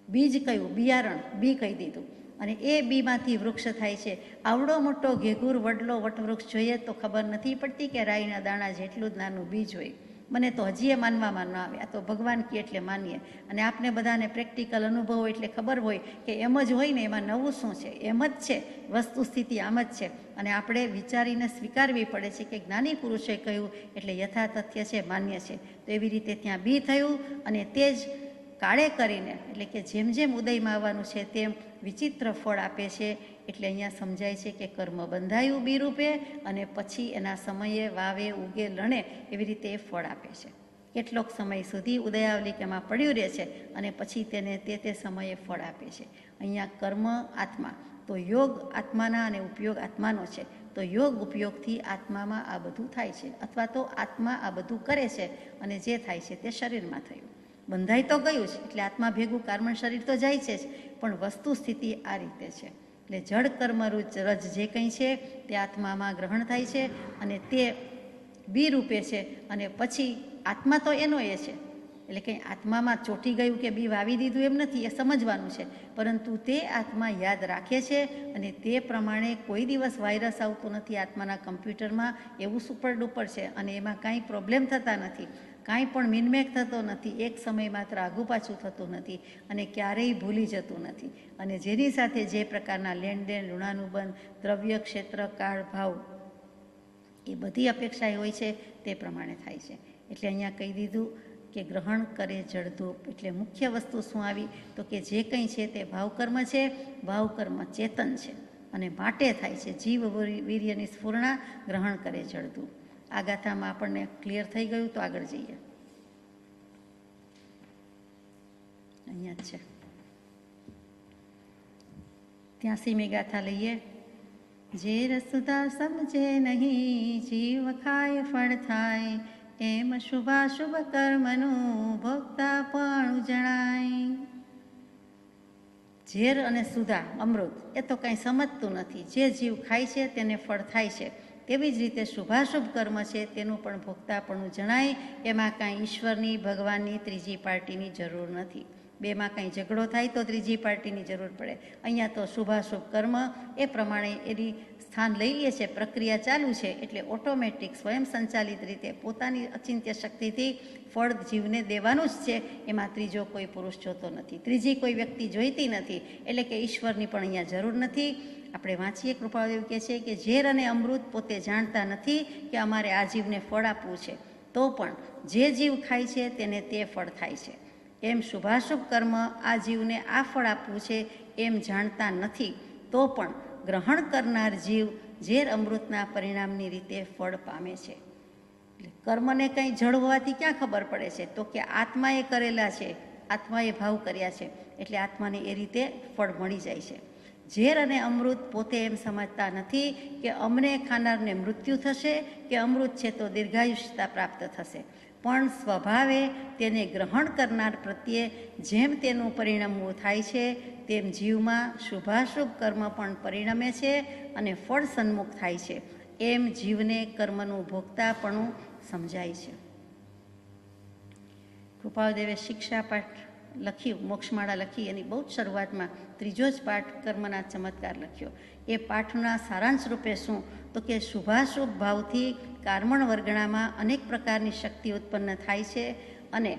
બીજ કયું, બિયારણ, બી કહી દીધું. અને એ બીમાંથી વૃક્ષ થાય છે. આવડો મોટો ઘેઘૂર વડલો વટવૃક્ષ જોઈએ તો ખબર નથી પડતી કે રાઈના દાણા જેટલું જ નાનું બીજ હોય. મને તો હજી એ માનવામાં ન આવે. આ તો ભગવાન કહે એટલે માનીએ. અને આપને બધાને પ્રેક્ટિકલ અનુભવ હોય એટલે ખબર હોય કે એમ જ હોય ને, એમાં નવું શું છે? એમ જ છે, વસ્તુ સ્થિતિ આમ જ છે. અને આપણે વિચારીને સ્વીકારવી પડે છે કે જ્ઞાની પુરુષોએ કહ્યું એટલે યથાતથ્ય છે, માન્ય છે. તો એવી રીતે ત્યાં બી થયું અને તે જ કાળે કરીને, એટલે કે જેમ જેમ ઉદયમાં આવવાનું છે તેમ વિચિત્ર ફળ આપે છે. એટલે અહીંયા સમજાય છે કે કર્મ બંધાયું બી રૂપે અને પછી એના સમયે વાવે ઉગે લણે એવી રીતે એ ફળ આપે છે. કેટલોક સમય સુધી ઉદયાવલિકામાં પડ્યું રહે છે અને પછી તેને તે સમયે ફળ આપે છે. અહીંયા કર્મ આત્મા, તો યોગ આત્માના અને ઉપયોગ આત્માનો છે. તો યોગ ઉપયોગથી આત્મામાં આ બધું થાય છે, અથવા તો આત્મા આ બધું કરે છે અને જે થાય છે તે શરીરમાં થયું. બંધાઈ તો ગયું છે એટલે આત્મા ભેગું કાર્બન શરીર તો જાય છે જ, પણ વસ્તુ સ્થિતિ આ રીતે છે. એટલે જળ કર્મ રજ જે કંઈ છે તે આત્મામાં ગ્રહણ થાય છે અને તે બી રૂપે છે. અને પછી આત્મા તો એનો એ છે, એટલે કંઈ આત્મામાં ચોંટી ગયું કે બી વાવી દીધું એમ નથી, એ સમજવાનું છે. પરંતુ તે આત્મા યાદ રાખે છે અને તે પ્રમાણે કોઈ દિવસ વાયરસ આવતો નથી આત્માના કમ્પ્યુટરમાં. એવું સુપર ડુપર છે અને એમાં કાંઈ પ્રોબ્લેમ થતા નથી, કાંઈ પણ મિનમેક થતો નથી, એક સમય માત્ર આગુ પાછું થતું નથી અને ક્યારેય ભૂલી જતું નથી. અને જેની સાથે જે પ્રકારના લેણદેણ, ઋણાનુબંધ, દ્રવ્ય, ક્ષેત્ર, કાળ, ભાવ એ બધી અપેક્ષા હોય છે તે પ્રમાણે થાય છે. એટલે અહીંયા કહી દીધું કે ગ્રહણ કરે જળધૂપ. એટલે મુખ્ય વસ્તુ શું આવી તો કે જે કંઈ છે તે ભાવકર્મ છે. ભાવકર્મ ચેતન છે અને માટે થાય છે. જીવ વીર્યની સ્ફૂર્ણા ગ્રહણ કરે જળધૂપ. આ ગાથામાં આપણને ક્લિયર થઈ ગયું. તો આગળ જઈએ. અહીંયા જ છે 83મી ગાથા લઈએ. જે રસુદા સમજે નહીં, જીવ ખાય ફળ થાય, એમ શુભાશુભ કર્મનું ભોગતા પણ જણાય. ઝેર અને સુધા અમૃત એ તો કાંઈ સમજતું નથી. જે જીવ ખાય છે તેને ફળ થાય છે. તેવી જ રીતે શુભાશુભ કર્મ છે તેનું પણ ભોગતાપણું જણાય. એમાં કાંઈ ઈશ્વરની, ભગવાનની, ત્રીજી પાર્ટીની જરૂર નથી. બેમાં કાંઈ ઝઘડો થાય તો ત્રીજી પાર્ટીની જરૂર પડે. અહીંયા તો શુભાશુભ કર્મ એ પ્રમાણે એની સ્થાન લઈ લે છે, પ્રક્રિયા ચાલુ છે. એટલે ઓટોમેટિક સ્વયં સંચાલિત રીતે પોતાની અચિંત્ય શક્તિથી ફળ જીવને દેવાનું જ છે. એમાં ત્રીજો કોઈ પુરુષ જોતો નથી, ત્રીજી કોઈ વ્યક્તિ જોઈતી નથી. એટલે કે ઈશ્વરની પણ અહીંયા જરૂર નથી. આપણે વાંચીએ કૃપાદેવ કહે છે કે ઝેર અને અમૃત પોતે જાણતા નથી કે અમારે આ જીવને ફળ આપવું છે, તો પણ જે જીવ ખાય છે તેને તે ફળ થાય છે. એમ શુભાશુભ કર્મ આ જીવને આ ફળ આપવું છે એમ જાણતા નથી, તો પણ ગ્રહણ કરનાર જીવ ઝેર અમૃતના પરિણામની રીતે ફળ પામે છે. એટલે કર્મને કંઈ જળ હોવાથી ક્યાં ખબર પડે છે તો કે આત્માએ કરેલા છે, આત્માએ ભાવ કર્યા છે, એટલે આત્માને એ રીતે ફળ મળી જાય છે. ઝેર અને અમૃત પોતે એમ સમજતા નથી કે અમને ખાનારને મૃત્યુ થશે કે અમૃત છે તો દીર્ઘાયુષ્યતા પ્રાપ્ત થશે. પણ સ્વભાવે તેને ગ્રહણ કરનાર પ્રત્યે જેમ તેનું પરિણમવું થાય છે તેમ જીવમાં શુભાશુભ કર્મ પણ પરિણમે છે અને ફળ સન્મુખ થાય છે. એમ જીવને કર્મનું ભોગતાપણું સમજાય છે. કૃપાદેવે શિક્ષા પાઠ લખ્યું, મોક્ષમાળા લખી, એની બહુ જ શરૂઆતમાં ત્રીજો જ પાઠ કર્મના ચમત્કાર લખ્યો. એ પાઠના સારાંશ રૂપે શું તો કે શુભાશુભ ભાવથી કાર્મણ વર્ગણામાં અનેક પ્રકારની શક્તિ ઉત્પન્ન થાય છે અને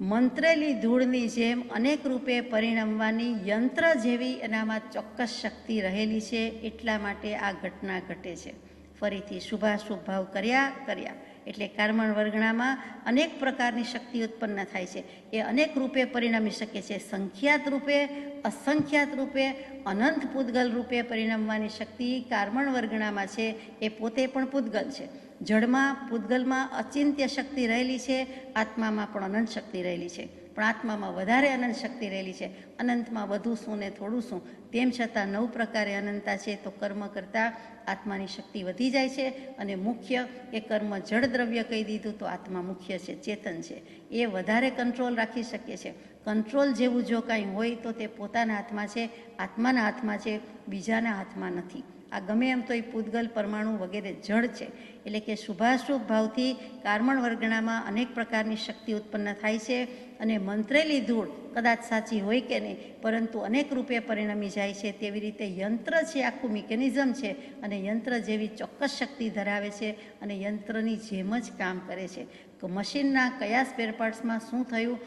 મંત્રેલી ધૂળની જેમ અનેક રૂપે પરિણમવાની યંત્ર જેવી એનામાં ચોક્કસ શક્તિ રહેલી છે. એટલા માટે આ ઘટના ઘટે છે. ફરીથી શુભાશુભ ભાવ કર્યા એટલે કાર્મણ વર્ગણામાં અનેક પ્રકારની શક્તિ ઉત્પન્ન થાય છે. એ અનેક રૂપે પરિણમી શકે છે. સંખ્યાત રૂપે, અસંખ્યાત રૂપે, અનંત પૂતગલ રૂપે પરિણમવાની શક્તિ કાર્મણ વર્ગણામાં છે. એ પોતે પણ પૂતગલ છે. જળમાં, પૂતગલમાં અચિંત્ય શક્તિ રહેલી છે, આત્મામાં પણ અનંત શક્તિ રહેલી છે. પણ આત્મામાં વધારે અનંત શક્તિ રહેલી છે, અનંતમાં વધુ શું ને થોડું શું. તેમ છતાં 9 પ્રકારે અનંતતા છે. તો કર્મ કરતાં આત્માની શક્તિ વધી જાય છે અને મુખ્ય એ કર્મ જળ દ્રવ્ય કહી દીધું તો આત્મા મુખ્ય છે, ચેતન છે. એ વધારે કંટ્રોલ રાખી શકે છે. કંટ્રોલ જેવું જો કાંઈ હોય તો તે પોતાના હાથમાં છે, આત્માના હાથમાં છે, બીજાના હાથમાં નથી. આ ગમે એમ તો એ પૂતગલ પરમાણુ વગેરે જળ છે. એટલે કે શુભાશુભ ભાવથી કારમણ વર્ગણામાં અનેક પ્રકારની શક્તિ ઉત્પન્ન થાય છે અને મંત્રેલી ધૂળ કદાચ સાચી હોય કે નહીં, પરંતુ અનેક રૂપે પરિણમી જાય છે. તેવી રીતે યંત્ર છે, આખું મિકેનિઝમ છે અને યંત્ર જેવી ચોક્કસ શક્તિ ધરાવે છે અને યંત્રની જેમ જ કામ કરે છે. મશીનના કયા સ્પેર પાર્ટ્સમાં શું થયું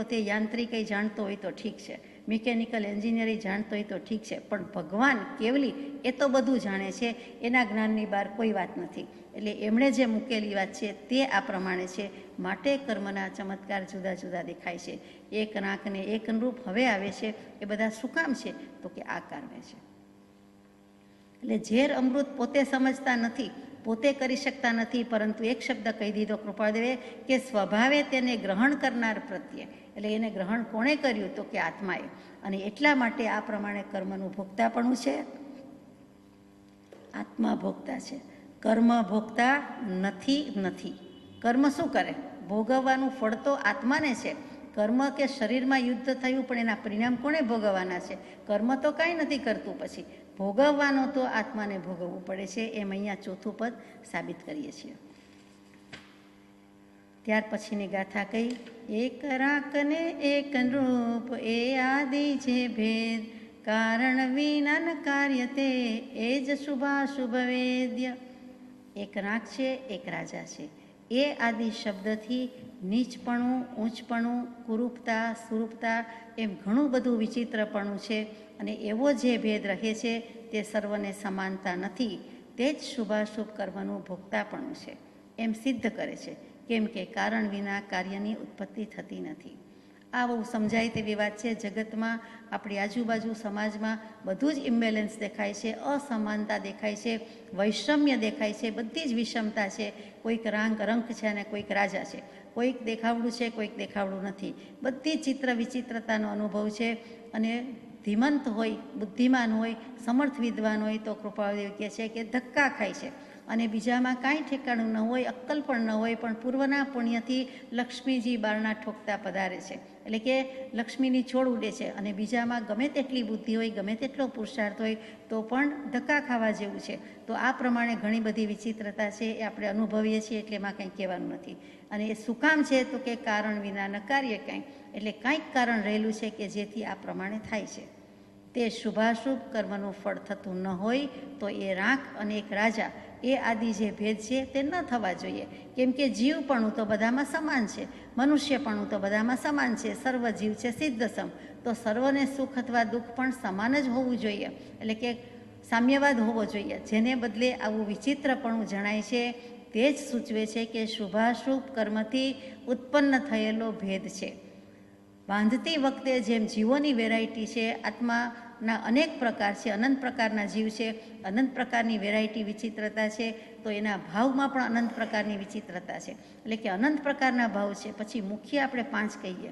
તે યાંત્રિકઈ જાણતો હોય તો ઠીક છે, મિકેનિકલ એન્જિનિયરિંગ જાણતો હોય તો ઠીક છે, પણ ભગવાન કેવલી એ તો બધું જાણે છે, એના જ્ઞાનની બહાર કોઈ વાત નથી. એટલે એમણે જે મૂકેલી વાત છે તે આ પ્રમાણે છે. માટે કર્મના ચમત્કાર જુદા જુદા દેખાય છે. એક નાકને એક રૂપ હવે આવે છે. એ બધા શું કામ છે? તો કે આ કારણે છે. એટલે ઝેર અમૃત પોતે સમજતા નથી, પોતે કરી શકતા નથી, પરંતુ એક શબ્દ કહી દીધો કૃપાદેવે કે સ્વભાવે તેને ગ્રહણ કરનાર પ્રત્યે. એટલે એને ગ્રહણ કોણે કર્યું? તો કે આત્માએ. અને એટલા માટે આ પ્રમાણે કર્મનું ભોગતાપણું છે. આત્મા ભોગતા છે, કર્મ ભોગતા નથી. કર્મ શું કરે? ભોગવવાનું ફળ તો આત્માને છે. કર્મ કે શરીરમાં યુદ્ધ થયું, પણ એના પરિણામ કોણે ભોગવવાના છે? કર્મ તો કાંઈ નથી કરતું. પછી ભોગવવાનો તો આત્માને ભોગવવું પડે છે. એમ અહીંયા ચોથું પદ સાબિત કરીએ છીએ. ત્યાર પછીની ગાથા કઈ? એક રાક ને એક રૂપ એ આદિ જે ભેદ, કારણ વિના ન કાર્ય તે એ જ શુભાશુભ વેદ્ય. એક રાક છે, એક રાજા છે. એ આદિ શબ્દથી નીચપણું, ઊંચપણું, કુરૂપતા, સુરૂપતા એમ ઘણું બધું વિચિત્રપણું છે. અને એવો જે ભેદ રહે છે તે સર્વને સમાનતા નથી. તે જ શુભાશુભ કર્મનું ભોગતાપણું છે એમ સિદ્ધ કરે છે. કેમ કે કારણ વિના કાર્યની ઉત્પત્તિ થતી નથી. આ બહુ સમજાય તેવી વાત છે. જગતમાં, આપણી આજુબાજુ સમાજમાં બધું જ ઇમ્બેલેન્સ દેખાય છે, અસમાનતા દેખાય છે, વૈષમ્ય દેખાય છે, બધી જ વિષમતા છે. કોઈક રંક છે અને કોઈક રાજા છે, કોઈક દેખાવડું છે, કોઈક દેખાવડું નથી. બધી ચિત્ર વિચિત્રતાનો અનુભવ છે. અને ધીમંત હોય, બુદ્ધિમાન હોય, સમર્થ વિદ્વાન હોય તો કૃપાદેવ કહે છે કે ધક્કા ખાય છે. અને બીજામાં કાંઈ ઠેકાણું ન હોય, અક્કલ પણ ન હોય, પણ પૂર્વના પુણ્યથી લક્ષ્મીજી બારણા ઠોકતા પધારે છે. એટલે કે લક્ષ્મીની છોડ ઉડે છે. અને બીજામાં ગમે તેટલી બુદ્ધિ હોય, ગમે તેટલો પુરુષાર્થ હોય, તો પણ ધક્કા ખાવા જેવું છે. તો આ પ્રમાણે ઘણી બધી વિચિત્રતા છે, એ આપણે અનુભવીએ છીએ. એટલે એમાં કંઈ કહેવાનું નથી. અને એ શું કામ છે? તો કે કારણ વિના ન કાર્ય કાંઈ. એટલે કાંઈક કારણ રહેલું છે કે જેથી આ પ્રમાણે થાય છે. તે શુભાશુભ કર્મનું ફળ થતું ન હોય તો એ રાખ અને એક રાજા, એ આદિ જે ભેદ છે તે ન થવા જોઈએ. કેમ કે જીવપણું તો બધામાં સમાન છે, મનુષ્યપણું તો બધામાં સમાન છે. સર્વ જીવ છે સિદ્ધસમ. તો સર્વને સુખ અથવા દુઃખ પણ સમાન જ હોવું જોઈએ. એટલે કે સામ્યવાદ હોવો જોઈએ. જેને બદલે આવું વિચિત્રપણું જણાય છે તે જ સૂચવે છે કે શુભાશુભ કર્મથી ઉત્પન્ન થયેલો ભેદ છે. બાંધતી વખતે જેમ જીવોની વેરાયટી છે, આત્માના અનેક પ્રકાર છે, અનંત પ્રકારના જીવ છે, અનંત પ્રકારની વેરાયટી વિચિત્રતા છે, તો એના ભાવમાં પણ અનંત પ્રકારની વિચિત્રતા છે. એટલે કે અનંત પ્રકારના ભાવ છે. પછી મુખ્ય આપણે 5 કહીએ,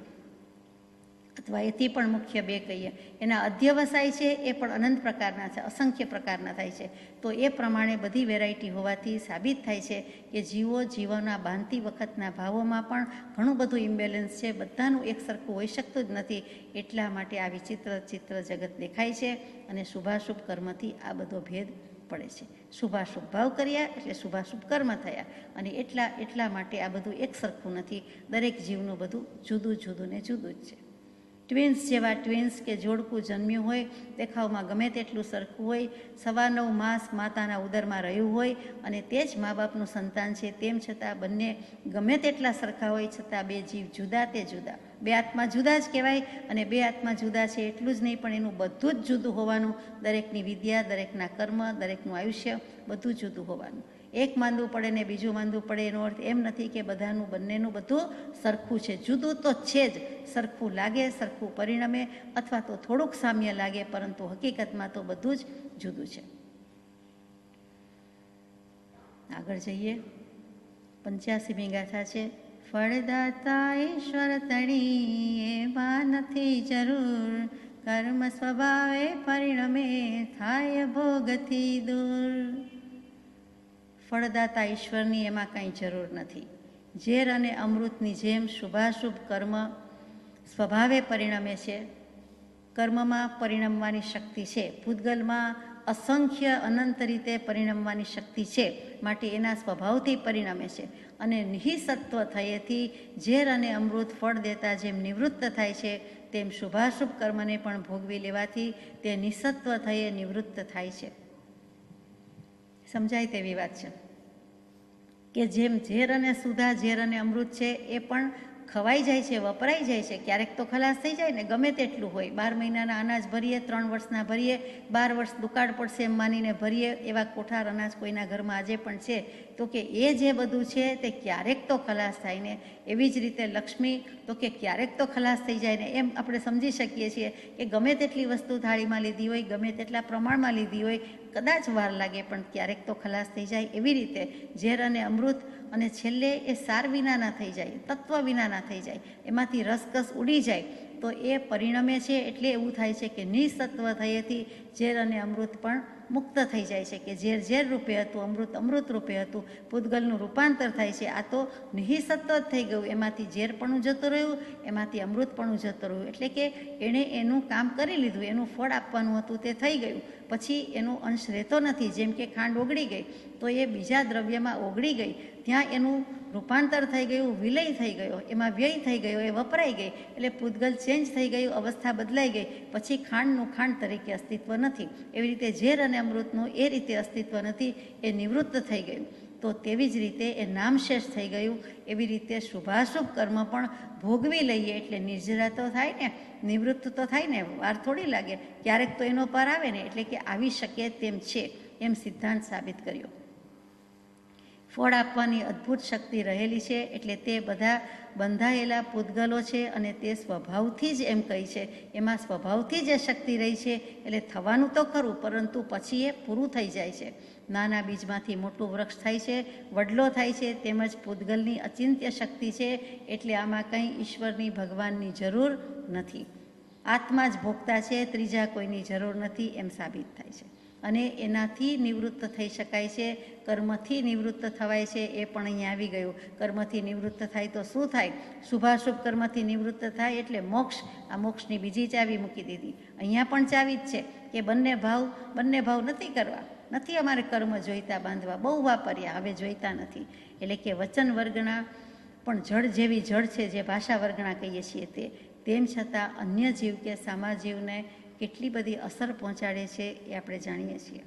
અથવા એથી પણ મુખ્ય 2 કહીએ. એના અધ્યવસાય છે એ પણ અનંત પ્રકારના છે, અસંખ્ય પ્રકારના થાય છે. તો એ પ્રમાણે બધી વેરાયટી હોવાથી સાબિત થાય છે કે જીવોના બાંધતી વખતના ભાવોમાં પણ ઘણું બધું ઇમ્બેલેન્સ છે. બધાનું એક સરખું હોઈ શકતું જ નથી. એટલા માટે આ વિચિત્ર ચિત્ર જગત દેખાય છે. અને શુભાશુભ કર્મથી આ બધો ભેદ પડે છે. શુભાશુભ ભાવ કર્યા એટલે શુભાશુભ કર્મ થયા. અને એટલા માટે આ બધું એક સરખું નથી. દરેક જીવનું બધું જુદું જુદું ને જુદું જ છે. ટ્વિન્સ જેવા ટ્વિન્સ કે જોડકું જન્મ્યું હોય, દેખાવમાં ગમે તેટલું સરખું હોય, 9.5 માસ માતાના ઉદરમાં રહ્યું હોય અને તે જ મા બાપનું સંતાન છે, તેમ છતાં બંને ગમે તેટલા સરખા હોય છતાં 2 જીવ જુદા તે જુદા. 2 આત્મા જુદા જ કહેવાય. અને 2 આત્મા જુદા છે એટલું જ નહીં, પણ એનું બધું જ જુદું હોવાનું. દરેકની વિદ્યા, દરેકના કર્મ, દરેકનું આયુષ્ય બધું જુદું હોવાનું. એક માંદું પડે ને બીજું માંદું પડે એનો અર્થ એમ નથી કે બંનેનું બધું સરખું છે. જુદું તો છે જ. સરખું લાગે, સરખું પરિણમે, અથવા તો થોડુંક સામ્ય લાગે, પરંતુ હકીકતમાં તો બધું જ જુદું છે. આગળ જઈએ. 85મી ગાથા છે. ફળદાતા ઈશ્વર તણી એમાં નથી જરૂર, કર્મ સ્વભાવે પરિણમે થાય ભોગથી દૂર. ફળદાતા ઈશ્વરની એમાં કાંઈ જરૂર નથી. ઝેર અને અમૃતની જેમ શુભાશુભ કર્મ સ્વભાવે પરિણમે છે. કર્મમાં પરિણમવાની શક્તિ છે. પૂતગલમાં અસંખ્ય અનંત રીતે પરિણમવાની શક્તિ છે, માટે એના સ્વભાવથી પરિણમે છે. અને નિહિસત્વ થયેથી ઝેર અને અમૃત ફળ દેતા જેમ નિવૃત્ત થાય છે, તેમ શુભાશુભ કર્મને પણ ભોગવી લેવાથી તે નિસત્વ થયે નિવૃત્ત થાય છે. સમજાય તેવી વાત છે કે જેમ ઝેર અને સુધા, ઝેર અને અમૃત છે એ પણ ખવાઈ જાય છે, વપરાઈ જાય છે, ક્યારેક તો ખલાસ થઈ જાય ને, ગમે તેટલું હોય. 12 મહિનાના અનાજ ભરીએ, 3 વર્ષના ભરીએ, 12 વર્ષ દુકાળ પડશે એમ માનીને ભરીએ, એવા કોઠાર અનાજ કોઈના ઘરમાં આજે પણ છે, તો કે એ જે બધું છે તે ક્યારેક તો ખલાસ થાય ને. એવી જ રીતે લક્ષ્મી તો કે ક્યારેક તો ખલાસ થઈ જાય ને. એમ આપણે સમજી શકીએ છીએ કે ગમે તેટલી વસ્તુ થાળીમાં લીધી હોય, ગમે તેટલા પ્રમાણમાં લીધી હોય, કદાચ વાર લાગે પણ ક્યારેક તો ખલાસ થઈ જાય. એવી રીતે ઝેર અને અમૃત, અને છેલ્લે એ સાર વિનાના થઈ જાય, તત્વ વિનાના થઈ જાય, એમાંથી રસકસ ઉડી જાય, તો એ પરિણમે છે. એટલે એવું થાય છે કે નિસત્વ થયેથી ઝેર અને અમૃત પણ મુક્ત થઈ જાય છે. કે ઝેર ઝેર રૂપે હતું, અમૃત અમૃત રૂપે હતું, પૂતગલનું રૂપાંતર થાય છે. આ તો નિહિસત્વ જ થઈ ગયું, એમાંથી ઝેરપણું જતું રહ્યું, એમાંથી અમૃતપણું જતું રહ્યું. એટલે કે એણે એનું કામ કરી લીધું, એનું ફળ આપવાનું હતું તે થઈ ગયું. પછી એનો અંશ રહેતો નથી. જેમ કે ખાંડ ઓગળી ગઈ તો એ બીજા દ્રવ્યમાં ઓગળી ગઈ, ત્યાં એનું રૂપાંતર થઈ ગયું, વિલય થઈ ગયો, એમાં વ્યય થઈ ગયો, એ વપરાઈ ગઈ, એટલે પૂતગલ ચેન્જ થઈ ગયું, અવસ્થા બદલાઈ ગઈ. પછી ખાંડનું ખાંડ તરીકે અસ્તિત્વ નથી. એવી રીતે ઝેર અને અમૃતનું એ રીતે અસ્તિત્વ નથી, એ નિવૃત્ત થઈ ગયું. તો તેવી જ રીતે એ નામશેષ થઈ ગયું. એવી રીતે શુભાશુભ કર્મ પણ ભોગવી લઈએ એટલે નિર્જરા તો થાય ને, નિવૃત્ત તો થાય ને, વાર થોડી લાગે. ક્યારેક તો એનો પાર આવે ને, એટલે કે આવી શકે તેમ છે, એમ સિદ્ધાંત સાબિત કર્યો. ફળ આપવાની અદ્ભુત શક્તિ રહેલી છે, એટલે તે બધા બંધાયેલા પૂતગલો છે, અને તે સ્વભાવથી જ એમ કહી છે, એમાં સ્વભાવથી જ એ શક્તિ રહી છે. એટલે થવાનું તો ખરું, પરંતુ પછી એ પૂરું થઈ જાય છે. નાના બીજમાંથી મોટું વૃક્ષ થાય છે, વડલો થાય છે. તેમજ પૂતગલની અચિંત્ય શક્તિ છે, એટલે આમાં કંઈ ઈશ્વરની, ભગવાનની જરૂર નથી. આત્મા જ ભોગતા છે, ત્રીજા કોઈની જરૂર નથી, એમ સાબિત થાય છે. અને એનાથી નિવૃત્ત થઈ શકાય છે, કર્મથી નિવૃત્ત થવાય છે, એ પણ અહીંયા આવી ગયું. કર્મથી નિવૃત્ત થાય તો શું થાય? શુભાશુભ કર્મથી નિવૃત્ત થાય એટલે મોક્ષ. આ મોક્ષની બીજી ચાવી મૂકી દીધી. અહીંયા પણ ચાવી જ છે કે બંને ભાવ નથી કરવા, નથી અમારે કર્મ જોઈતા બાંધવા, બહુ વાપર્યા, હવે જોઈતા નથી. એટલે કે વચન વર્ગના પણ જળ જેવી જળ છે, જે ભાષા વર્ગના કહીએ છીએ તે, તેમ છતાં અન્ય જીવ કે સામાજીવને કેટલી બધી અસર પહોંચાડે છે એ આપણે જાણીએ છીએ.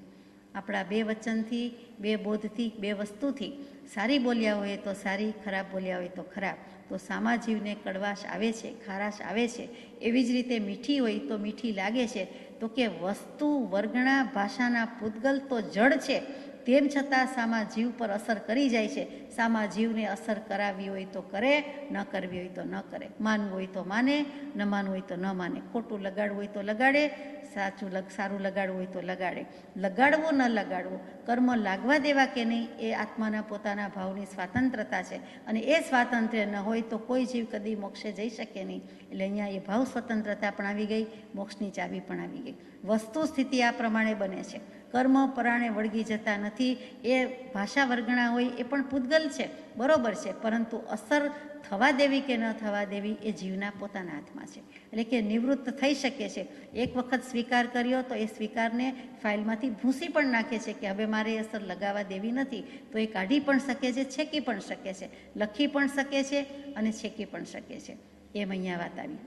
આપણા બે વચનથી, બે બોધથી, બે વસ્તુથી સારી બોલ્યા હોય તો સારી, ખરાબ બોલ્યા હોય તો ખરાબ, તો સામાજીવને કડવાશ આવે છે, ખારાશ આવે છે. એવી જ રીતે મીઠી હોય તો મીઠી લાગે છે. તો કે વસ્તુ વર્ગના, ભાષાના પૂતગલ તો જડ છે, તેમ છતાં સામા જીવ પર અસર કરી જાય છે. સામા જીવને અસર કરાવવી હોય તો કરે, ન કરવી હોય તો ન કરે. માનવું હોય તો માને, ન માનવું હોય તો ન માને. ખોટું લગાડવું હોય તો લગાડે, સારું લગાડવું હોય તો લગાડે. લગાડવું ન લગાડવું, કર્મ લાગવા દેવા કે નહીં, એ આત્માના પોતાના ભાવની સ્વાતંત્રતા છે. અને એ સ્વાતંત્ર્ય ન હોય તો કોઈ જીવ કદી મોક્ષે જઈ શકે નહીં. એટલે અહીંયા એ ભાવ સ્વતંત્રતા પણ આવી ગઈ, મોક્ષની ચાવી પણ આવી ગઈ. વસ્તુ સ્થિતિ આ પ્રમાણે બને છે. કર્મ પરાણે વળગી જતા નથી. એ ભાષા વર્ગણા હોય એ પણ પૂતગલ છે, બરોબર છે, પરંતુ અસર થવા દેવી કે ન થવા દેવી એ જીવના પોતાના હાથમાં છે. એટલે કે નિવૃત્ત થઈ શકે છે. એક વખત સ્વીકાર કર્યો તો એ સ્વીકારને ફાઇલમાંથી ભૂંસી પણ નાખે છે કે હવે મારે એ અસર લગાવવા દેવી નથી, તો એ કાઢી પણ શકે છે, છેકી પણ શકે છે, લખી પણ શકે છે અને છેકી પણ શકે છે. એમ અહીંયા વાત આવી.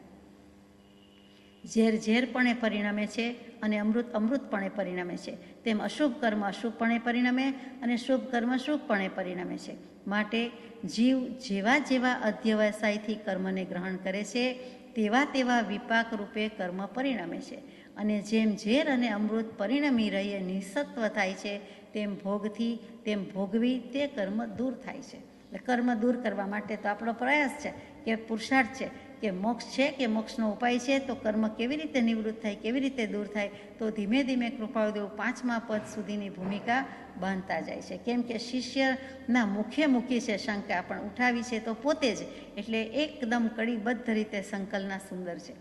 ઝેર ઝેરપણે પરિણમે છે અને અમૃત અમૃતપણે પરિણમે છે, તેમ અશુભ કર્મ અશુભપણે પરિણમે અને શુભ કર્મ શુભપણે પરિણમે છે. માટે જીવ જેવા જેવા અધ્યવસાયથી કર્મને ગ્રહણ કરે છે, તેવા તેવા વિપાક રૂપે કર્મ પરિણમે છે. અને જેમ ઝેર અને અમૃત પરિણમી રહીએ નિસત્વ થાય છે, તેમ ભોગથી, તેમ ભોગવી તે કર્મ દૂર થાય છે. એટલે કર્મ દૂર કરવા માટે તો આપણો પ્રયાસ છે, કે પુરુષાર્થ છે, કે મોક્ષ છે, કે મોક્ષનો ઉપાય છે. તો કર્મ કેવી રીતે નિવૃત્ત થાય, કેવી રીતે દૂર થાય, તો ધીમે ધીમે કૃપાળુદેવ 5મા પદ સુધીની ભૂમિકા બાંધતા જાય છે. કેમ કે શિષ્યના મુખે મૂકી છે શંકા, પણ ઉઠાવી છે તો પોતે જ, એટલે એકદમ કડીબદ્ધ રીતે સંકલના સુંદર છે.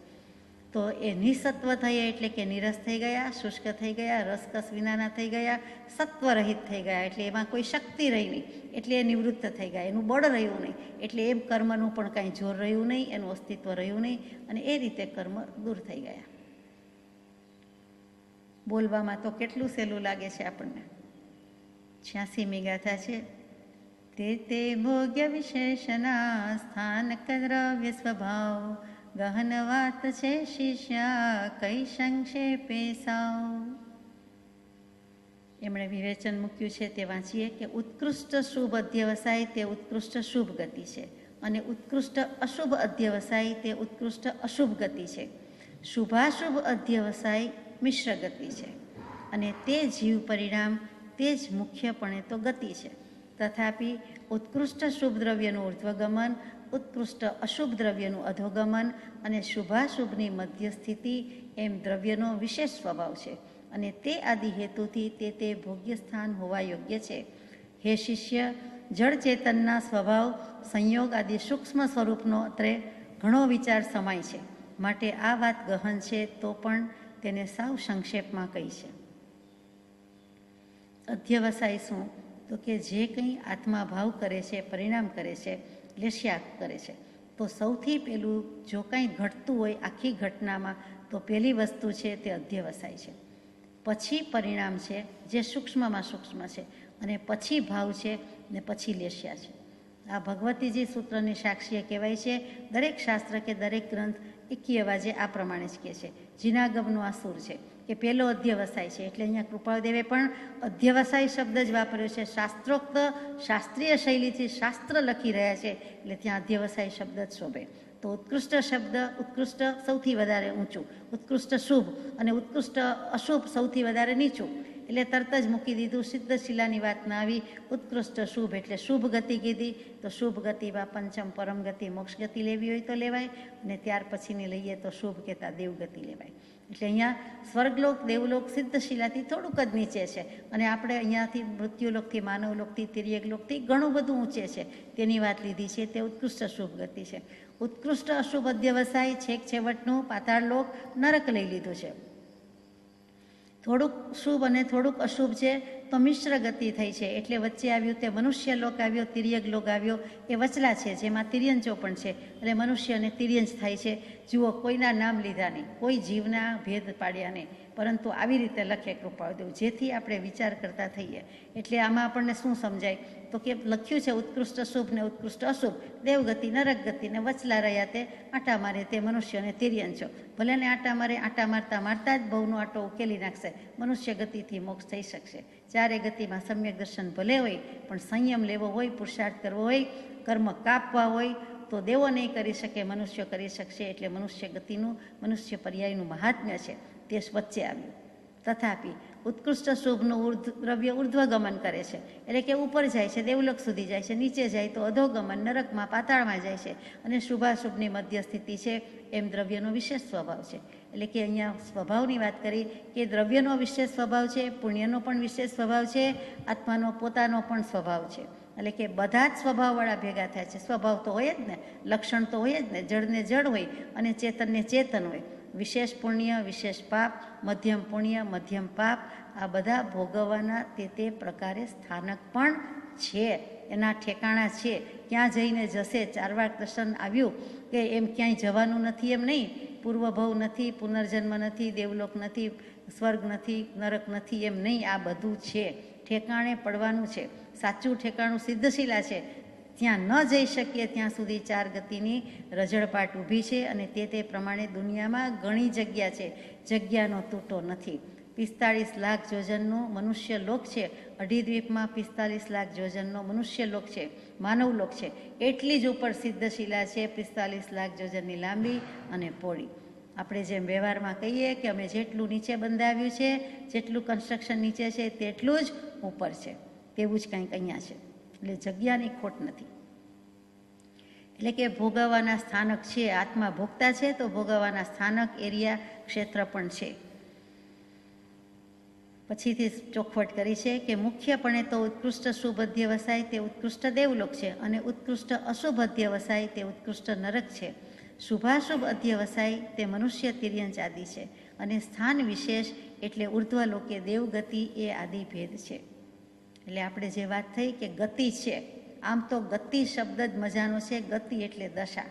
તો એ નિસત્વ થયે એટલે કે નિરસ થઈ ગયા, શુષ્ક થઈ ગયા, રસકસ વિનાના થઈ ગયા, સત્વરહિત થઈ ગયા, એટલે એમાં કોઈ શક્તિ રહી નહીં, એટલે એ નિવૃત્ત થઈ ગયા, એનું બળ રહ્યું નહીં, એટલે એમ કર્મનું પણ કાંઈ જોર રહ્યું નહીં, એનું અસ્તિત્વ રહ્યું નહીં, અને એ રીતે કર્મ દૂર થઈ ગયા. બોલવામાં તો કેટલું સહેલું લાગે છે આપણને. 86મી ગાથા છે. તે તે ભોગ્ય વિશેષના સ્થાનક દ્રવ્ય સ્વભાવ, ગહન વાત છે શિષ્યા કઈ સંક્ષેપે સાવ. એમણે વિવેચન મૂક્યું છે તે વાંચીએ કે ઉત્કૃષ્ટ શુભ અધ્યવસાય તે ઉત્કૃષ્ટ શુભ ગતિ છે, અને ઉત્કૃષ્ટ અશુભ અધ્યવસાય તે ઉત્કૃષ્ટ અશુભ ગતિ છે. શુભાશુભ અધ્યવસાય મિશ્ર ગતિ છે, અને તે જીવ પરિણામ તે જ મુખ્યપણે તો ગતિ છે. તથાપિ ઉત્કૃષ્ટ શુભ દ્રવ્યનું ઉર્ધ્વગમન, ઉત્કૃષ્ટ અશુભ દ્રવ્યનું અધોગમન અને શુભાશુભની મધ્યસ્થિતિ એમ દ્રવ્યનો વિશેષ સ્વભાવ છે, અને તે આદિ હેતુથી તે ભોગ્ય સ્થાન હોવા યોગ્ય છે. હે શિષ્ય, જળ ચેતનના સ્વભાવ સંયોગ આદિ સૂક્ષ્મ સ્વરૂપનો અત્રે ઘણો વિચાર સમાય છે, માટે આ વાત ગહન છે તો પણ તેને સાવ સંક્ષેપમાં કહી છે. અધ્યવસાય શું? તો કે જે કંઈ આત્મા ભાવ કરે છે, પરિણામ કરે છે, લેશ્યા કરે છે, તો સૌથી પહેલું જો કંઈ ઘટતું હોય આખી ઘટનામાં તો પહેલી વસ્તુ છે તે અધ્યવસાય છે. પછી પરિણામ છે જે સૂક્ષ્મમાં સૂક્ષ્મ છે, અને પછી ભાવ છે ને પછી લેશ્યા છે. આ ભગવતીજી સૂત્રની સાક્ષીએ કહેવાય છે. દરેક શાસ્ત્ર કે દરેક ગ્રંથ એકી અવાજે આ પ્રમાણે જ કહે છે. જીનાગમનો આ સૂર છે કે પહેલો અધ્યવસાય છે, એટલે અહીંયા કૃપાળદેવે પણ અધ્યવસાય શબ્દ જ વાપર્યો છે. શાસ્ત્રોક્ત શાસ્ત્રીય શૈલીથી શાસ્ત્ર લખી રહ્યા છે, એટલે ત્યાં અધ્યવસાય શબ્દ જ શોભે. તો ઉત્કૃષ્ટ શબ્દ, ઉત્કૃષ્ટ સૌથી વધારે ઊંચું, ઉત્કૃષ્ટ શુભ અને ઉત્કૃષ્ટ અશુભ સૌથી વધારે નીચું, એટલે તરત જ મૂકી દીધું. સિદ્ધશિલાની વાતમાં આવી ઉત્કૃષ્ટ શુભ એટલે શુભ ગતિ કીધી. તો શુભ ગતિમાં પંચમ પરમ ગતિ મોક્ષ ગતિ લેવી હોય તો લેવાય, અને ત્યાર પછીની લઈએ તો શુભ કહેતા દેવગતિ લેવાય. એટલે અહીંયા સ્વર્ગલોક, દેવલોક સિદ્ધશિલાથી થોડુંક જ નીચે છે, અને આપણે અહીંયાથી મૃત્યુલોકથી, માનવલોકથી, તિર્યકલોકથી ઘણું બધું ઊંચે છે તેની વાત લીધી છે. તે ઉત્કૃષ્ટ શુભ ગતિ છે. ઉત્કૃષ્ટ અશુભ અધ્યવસાય છેક છેવટનું પાતાળ લોક નરક લઈ લીધું છે. થોડુંક શુભ અને થોડુંક અશુભ છે તો મિશ્ર ગતિ થઈ છે, એટલે વચ્ચે આવ્યું તે મનુષ્ય લોક આવ્યો, તિર્યક લોક આવ્યો, એ વચલા છે જેમાં તિર્યંચો પણ છે, એટલે મનુષ્ય અને તિર્યંચ થાય છે. જુઓ, કોઈના નામ લીધા નહીં, કોઈ જીવના ભેદ પાડ્યા નહીં, પરંતુ આવી રીતે લખે કૃપાળદેવ, જેથી આપણે વિચાર કરતા થઈએ. એટલે આમાં આપણને શું સમજાય? તો કે લખ્યું છે ઉત્કૃષ્ટ શુભ ને ઉત્કૃષ્ટ અશુભ, દેવગતિ, નરક ગતિ ને વચલા રહ્યા તે આંટા મારે તે મનુષ્ય અને તિર્યંચો. ભલે ને આંટા મારે, આંટા મારતા મારતા જ ભવનો આંટો ઉકેલી નાખશે, મનુષ્ય ગતિથી મોક્ષ થઈ શકશે. ચારે ગતિમાં સમ્યક દર્શન ભલે હોય, પણ સંયમ લેવો હોય, પુરુષાર્થ કરવો હોય, કર્મ કાપવા હોય તો દેવો નહીં કરી શકે, મનુષ્ય કરી શકશે. એટલે મનુષ્ય ગતિનું, મનુષ્ય પર્યાયનું મહાત્મ્ય છે તે વચ્ચે આવ્યું. તથાપિ ઉત્કૃષ્ટ શુભનું દ્રવ્ય ઉર્ધ્વગમન કરે છે, એટલે કે ઉપર જાય છે, દેવલોક સુધી જાય છે, નીચે જાય તો અધોગમન, નરકમાં, પાતાળમાં જાય છે, અને શુભાશુભની મધ્ય સ્થિતિ છે એમ દ્રવ્યનો વિશેષ સ્વભાવ છે. એટલે કે અહીંયા સ્વભાવની વાત કરી કે દ્રવ્યનો વિશેષ સ્વભાવ છે, પુણ્યનો પણ વિશેષ સ્વભાવ છે, આત્માનો પોતાનો પણ સ્વભાવ છે. એટલે કે બધા જ સ્વભાવવાળા ભેગા થાય છે. સ્વભાવ તો હોય જ ને, લક્ષણ તો હોય જ ને, જળને જળ હોય અને ચેતનને ચેતન હોય. વિશેષ પુણ્ય, વિશેષ પાપ, મધ્યમ પુણ્ય, મધ્યમ પાપ, આ બધા ભોગવવાના તે પ્રકારે સ્થાનક પણ છે, એના ઠેકાણા છે. ક્યાં જઈને જશે? ચારવાર દર્શન આવ્યું કે એમ ક્યાંય જવાનું નથી એમ નહીં. પૂર્વભવ નથી, પુનર્જન્મ નથી, દેવલોક નથી, સ્વર્ગ નથી, નરક નથી એમ નહીં. આ બધું છે, ઠેકાણે પડવાનું છે. સાચું ઠેકાણું સિદ્ધશિલા છે. ત્યાં ન જઈ શકીએ ત્યાં સુધી ચાર ગતિની રજળપાટ ઊભી છે, અને તે પ્રમાણે દુનિયામાં ઘણી જગ્યા છે, જગ્યાનો તૂટો નથી. 45 લાખ જોજનનું મનુષ્ય લોક છે, અઢી દ્વીપમાં 45 લાખ જોજનનો મનુષ્ય લોક છે, માનવ લોક છે. એટલી જ ઉપર સિદ્ધશિલા છે, 45 લાખ જોજનની લાંબી અને પહોળી. આપણે જેમ વ્યવહારમાં કહીએ કે અમે જેટલું નીચે બંધાવ્યું છે, જેટલું કન્સ્ટ્રક્શન નીચે છે તેટલું જ ઉપર છે, તેવું જ કંઈક અહીંયા છે. એટલે જગ્યાની ખોટ નથી. એટલે કે ભોગવવાના સ્થાનક છે, આત્મા ભોગતા છે તો ભોગવવાના સ્થાનક, એરિયા, ક્ષેત્ર પણ છે. પછીથી ચોખવટ કરી છે કે મુખ્યપણે તો ઉત્કૃષ્ટ શુભ અધ્યવસાય તે ઉત્કૃષ્ટ દેવલોક છે, અને ઉત્કૃષ્ટ અશુભ અધ્યવસાય તે ઉત્કૃષ્ટ નરક છે. શુભાશુભ અધ્યવસાય તે મનુષ્ય, તિર્યંચ આદિ છે, અને સ્થાન વિશેષ એટલે ઉર્ધ્વલોકે દેવગતિ એ આદિ ભેદ છે. એટલે આપણે જે વાત થઈ કે ગતિ છે, આમ તો ગતિ શબ્દ જ મજાનો છે. ગતિ એટલે દશા,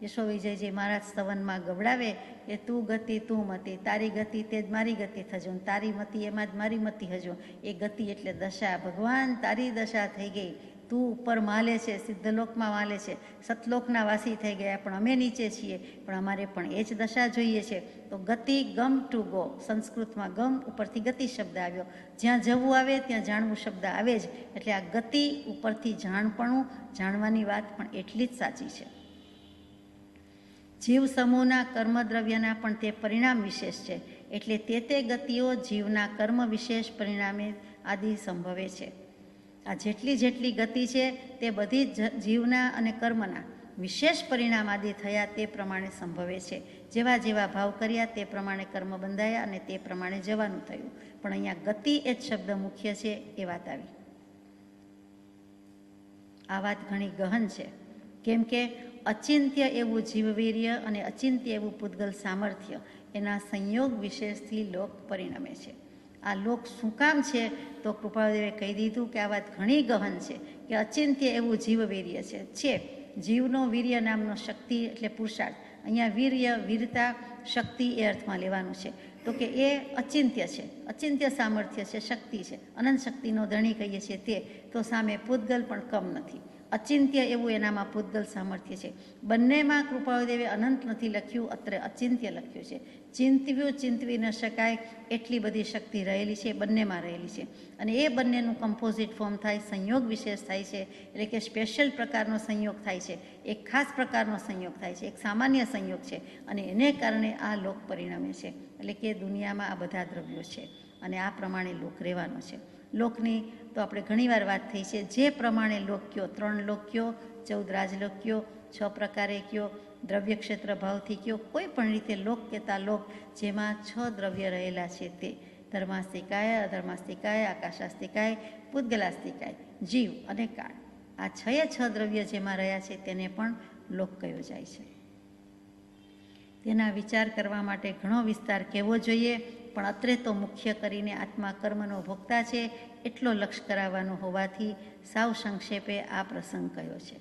યશો વિજયજી મહારાજ સ્તવનમાં ગવડાવે કે તું ગતિ તું મતિ, તારી ગતિ તે જ મારી ગતિ થજો, તારી મતિ એમાં જ મારી મતિ હજો. એ ગતિ એટલે દશા. ભગવાન તારી દશા થઈ ગઈ, તું ઉપર માલે છે, સિદ્ધલોકમાં માલે છે, સતલોકના વાસી થઈ ગયા, પણ અમે નીચે છીએ, પણ અમારે પણ એ જ દશા જોઈએ છે. તો ગતિ, ગમ ટુ ગો, સંસ્કૃતમાં ગમ ઉપરથી ગતિ શબ્દ આવ્યો. જ્યાં જવું આવે ત્યાં જાણવું શબ્દ આવે જ, એટલે આ ગતિ ઉપરથી જાણપણું, જાણવાની વાત પણ એટલી જ સાચી છે. જીવ સમૂહના કર્મદ્રવ્યના પણ તે પરિણામ વિશેષ છે, એટલે તે ગતિઓ જીવના કર્મ વિશેષ પરિણામે આદિ સંભવે છે. આ જેટલી ગતિ છે તે બધી જીવના અને કર્મના વિશેષ પરિણામ આદિ થયા તે પ્રમાણે સંભવે છે. જેવા જેવા ભાવ કર્યા તે પ્રમાણે કર્મ બંધાયા અને તે પ્રમાણે જવાનું થયું. પણ અહીંયા ગતિ એ જ શબ્દ મુખ્ય છે એ વાત આવી. આ વાત ઘણી ગહન છે, કેમ કે અચિંત્ય એવું જીવવીર્ય અને અચિંત્ય એવું પૂતગલ સામર્થ્ય એના સંયોગ વિશેષથી લોક પરિણમે છે. આ લોક શું કામ છે? તો કૃપાળુદેવે કહી દીધું કે આ વાત ઘણી ગહન છે, કે અચિંત્ય એવું જીવવીર્ય છે. જીવનો વીર્ય નામનો શક્તિ એટલે પુરુષાર્થ. અહીંયા વીર્ય, વીરતા, શક્તિ એ અર્થમાં લેવાનું છે. તો કે એ અચિંત્ય છે, અચિંત્ય સામર્થ્ય છે, શક્તિ છે, અનંત શક્તિનો ધણી કહીએ છીએ તે. તો સામે પૂતગલ પણ કમ નથી, અચિંત્ય એવું એનામાં પૂતગલ સામર્થ્ય છે. બંનેમાં કૃપાળુદેવે અનંત નથી લખ્યું, અત્રે અચિંત્ય લખ્યું છે. ચિંતવ્યું ચિંતવી ન શકાય એટલી બધી શક્તિ રહેલી છે, બંનેમાં રહેલી છે. અને એ બંનેનું કમ્પોઝિટ ફોર્મ થાય, સંયોગ વિશેષ થાય છે, એટલે કે સ્પેશિયલ પ્રકારનો સંયોગ થાય છે, એક ખાસ પ્રકારનો સંયોગ થાય છે, એક સામાન્ય સંયોગ છે, અને એને કારણે આ લોક પરિણમે છે. એટલે કે દુનિયામાં આ બધા દ્રવ્યો છે અને આ પ્રમાણે લોક રહેવાનો છે. લોકની તો આપણે ઘણીવાર વાત થઈ છે, જે પ્રમાણે લોક કયો, 3 લોક કયો, 14 રાજલોક કયો, 6 પ્રકારે કયો, દ્રવ્ય ક્ષેત્ર ભાવથી કયો, કોઈ પણ રીતે લોક કહેતા લોક જેમાં 6 દ્રવ્ય રહેલા છે તે ધર્માસ્તિકાય, અધર્માસ્તિકાય, આકાશાસ્તિકાય, પૂતગલાસ્તિકાય, જીવ અને કાળ. આ 6 દ્રવ્ય જેમાં રહ્યા છે તેને પણ લોક કહ્યો જાય છે. તેના વિચાર કરવા માટે ઘણો વિસ્તાર કહેવો જોઈએ, પણ અત્રે તો મુખ્ય કરીને આત્મા કર્મનો ભોગતા છે એટલો લક્ષ્ય કરાવવાનો હોવાથી સાવ સંક્ષેપે આ પ્રસંગ કહ્યો છે.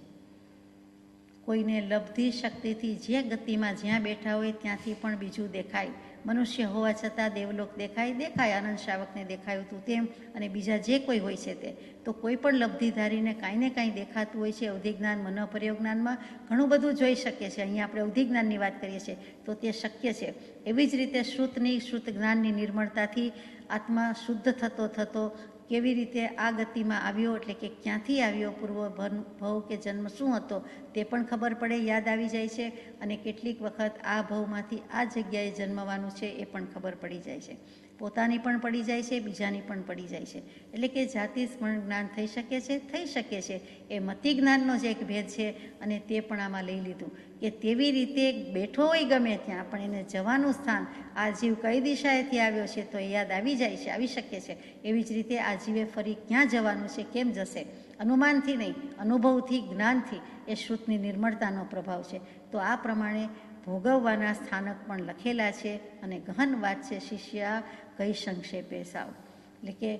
કોઈને લબ્ધિ શક્તિથી જે ગતિમાં જ્યાં બેઠા હોય ત્યાંથી પણ બીજું દેખાય. મનુષ્ય હોવા છતાં દેવલોક દેખાય, આનંદ શ્રાવકને દેખાયું હતું તેમ, અને બીજા જે કોઈ હોય છે તે. તો કોઈ પણ લબ્ધિધારીને કાંઈ ને કાંઈ દેખાતું હોય છે. અવધિજ્ઞાન, મનોપર્યો જ્ઞાનમાં ઘણું બધું જોઈ શકીએ છીએ. અહીંયા આપણે અવધિજ્ઞાનની વાત કરીએ છીએ તો તે શક્ય છે. એવી જ રીતે શ્રુત જ્ઞાનની નિર્મળતાથી આત્મા શુદ્ધ થતો કેવી રીતે આ ગતિમાં આવ્યો, એટલે કે ક્યાંથી આવ્યો, પૂર્વ ભવ કે જન્મ શું હતો તે પણ ખબર પડે, યાદ આવી જાય છે. અને કેટલીક વખત આ ભવમાંથી આ જગ્યાએ જન્મવાનું છે એ પણ ખબર પડી જાય છે. પોતાની પણ પડી જાય છે, બીજાની પણ પડી જાય છે. એટલે કે જાતિ સ્મરણ જ્ઞાન થઈ શકે છે. એ મતિ જ્ઞાનનો જ એક ભેદ છે, અને તે પણ આમાં લઈ લીધું કે તેવી રીતે બેઠો હોય ગમે ત્યાં, પણ એને જવાનું સ્થાન, આ જીવ કઈ દિશાએથી આવ્યો છે તો એ યાદ આવી જાય છે, આવી શકે છે. એવી જ રીતે આ જીવે ફરી ક્યાં જવાનું છે, કેમ જશે, અનુમાનથી નહીં, અનુભવથી, જ્ઞાનથી. એ શ્રુતની નિર્મળતાનો પ્રભાવ છે. તો આ પ્રમાણે ભોગવવાના સ્થાનક પણ લખેલા છે, અને ગહન વાત છે. શિષ્ય કઈ સંક્ષેપે સાવ, એટલે કે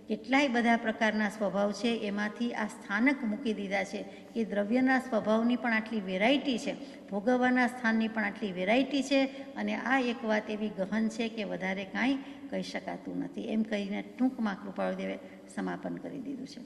કેટલાય બધા પ્રકારના સ્વભાવ છે, એમાંથી આ સ્થાનક મૂકી દીધા છે કે દ્રવ્યના સ્વભાવની પણ આટલી વેરાયટી છે, ભોગવવાના સ્થાનની પણ આટલી વેરાયટી છે, અને આ એક વાત એવી ગહન છે કે વધારે કાંઈ કહી શકાતું નથી. એમ કહીને ટૂંકમાં કૃપાળુદેવે સમાપન કરી દીધું છે.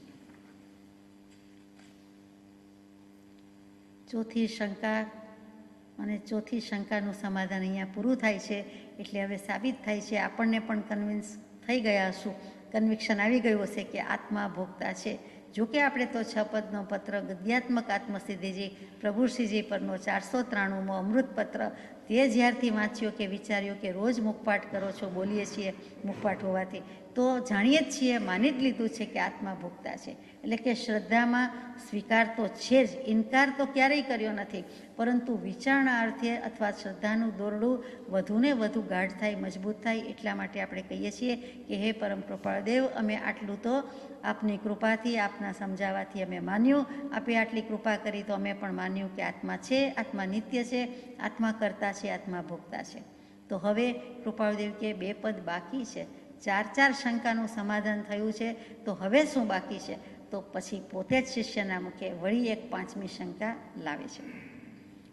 ચોથી શંકાનું સમાધાન અહીંયા પૂરું થાય છે. એટલે હવે સાબિત થાય છે, આપણને પણ કન્વિન્સ થઈ ગયા હશું, કન્વિક્શન આવી ગયું હશે કે આત્મા ભોગતા છે. જોકે આપણે તો 6 પદનો પત્ર ગદ્યાત્મક આત્મસિદ્ધિજી પ્રભુશ્રીજી પરનો 493મો અમૃતપત્ર તે જ્યારથી વાંચ્યો કે વિચાર્યો કે રોજ મુખપાઠ કરો છો, બોલીએ છીએ મુખપાઠ હોવાથી, તો જાણીએ જ છીએ, માની જ લીધું છે કે આત્મા ભોગતા છે. એટલે કે શ્રદ્ધામાં સ્વીકાર તો છે જ, ઇનકાર તો ક્યારેય કર્યો નથી, પરંતુ વિચારણા અર્થે અથવા શ્રદ્ધાનું દોરડું વધુને વધુ ગાઢ થાય, મજબૂત થાય, એટલા માટે આપણે કહીએ છીએ કે હે પરમ કૃપાળદેવ, અમે આટલું તો આપની કૃપાથી, આપના સમજાવવાથી અમે માન્યું, આપે આટલી કૃપા કરી તો અમે પણ માન્યું કે આત્મા છે, આત્મા નિત્ય છે, આત્મા કરતા છે, આત્મા ભોગતા છે. તો હવે કૃપાળદેવ કે 2 પદ બાકી છે, 4 શંકાનું સમાધાન થયું છે, તો હવે શું બાકી છે? તો પછી પોતે જ શિષ્યના મુખે વળી એક 5મી શંકા લાવે છે.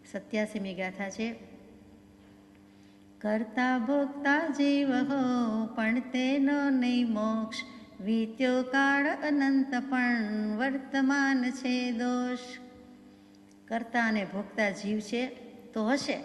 87મી ગાથા છે. કરતા ભોગતા જીવ હો પણ તેનો નહીં મોક્ષ, વીત્યો કાળ અનંત પણ વર્તમાન છે દોષ. કરતા અને ભોગતા જીવ છે તો હશે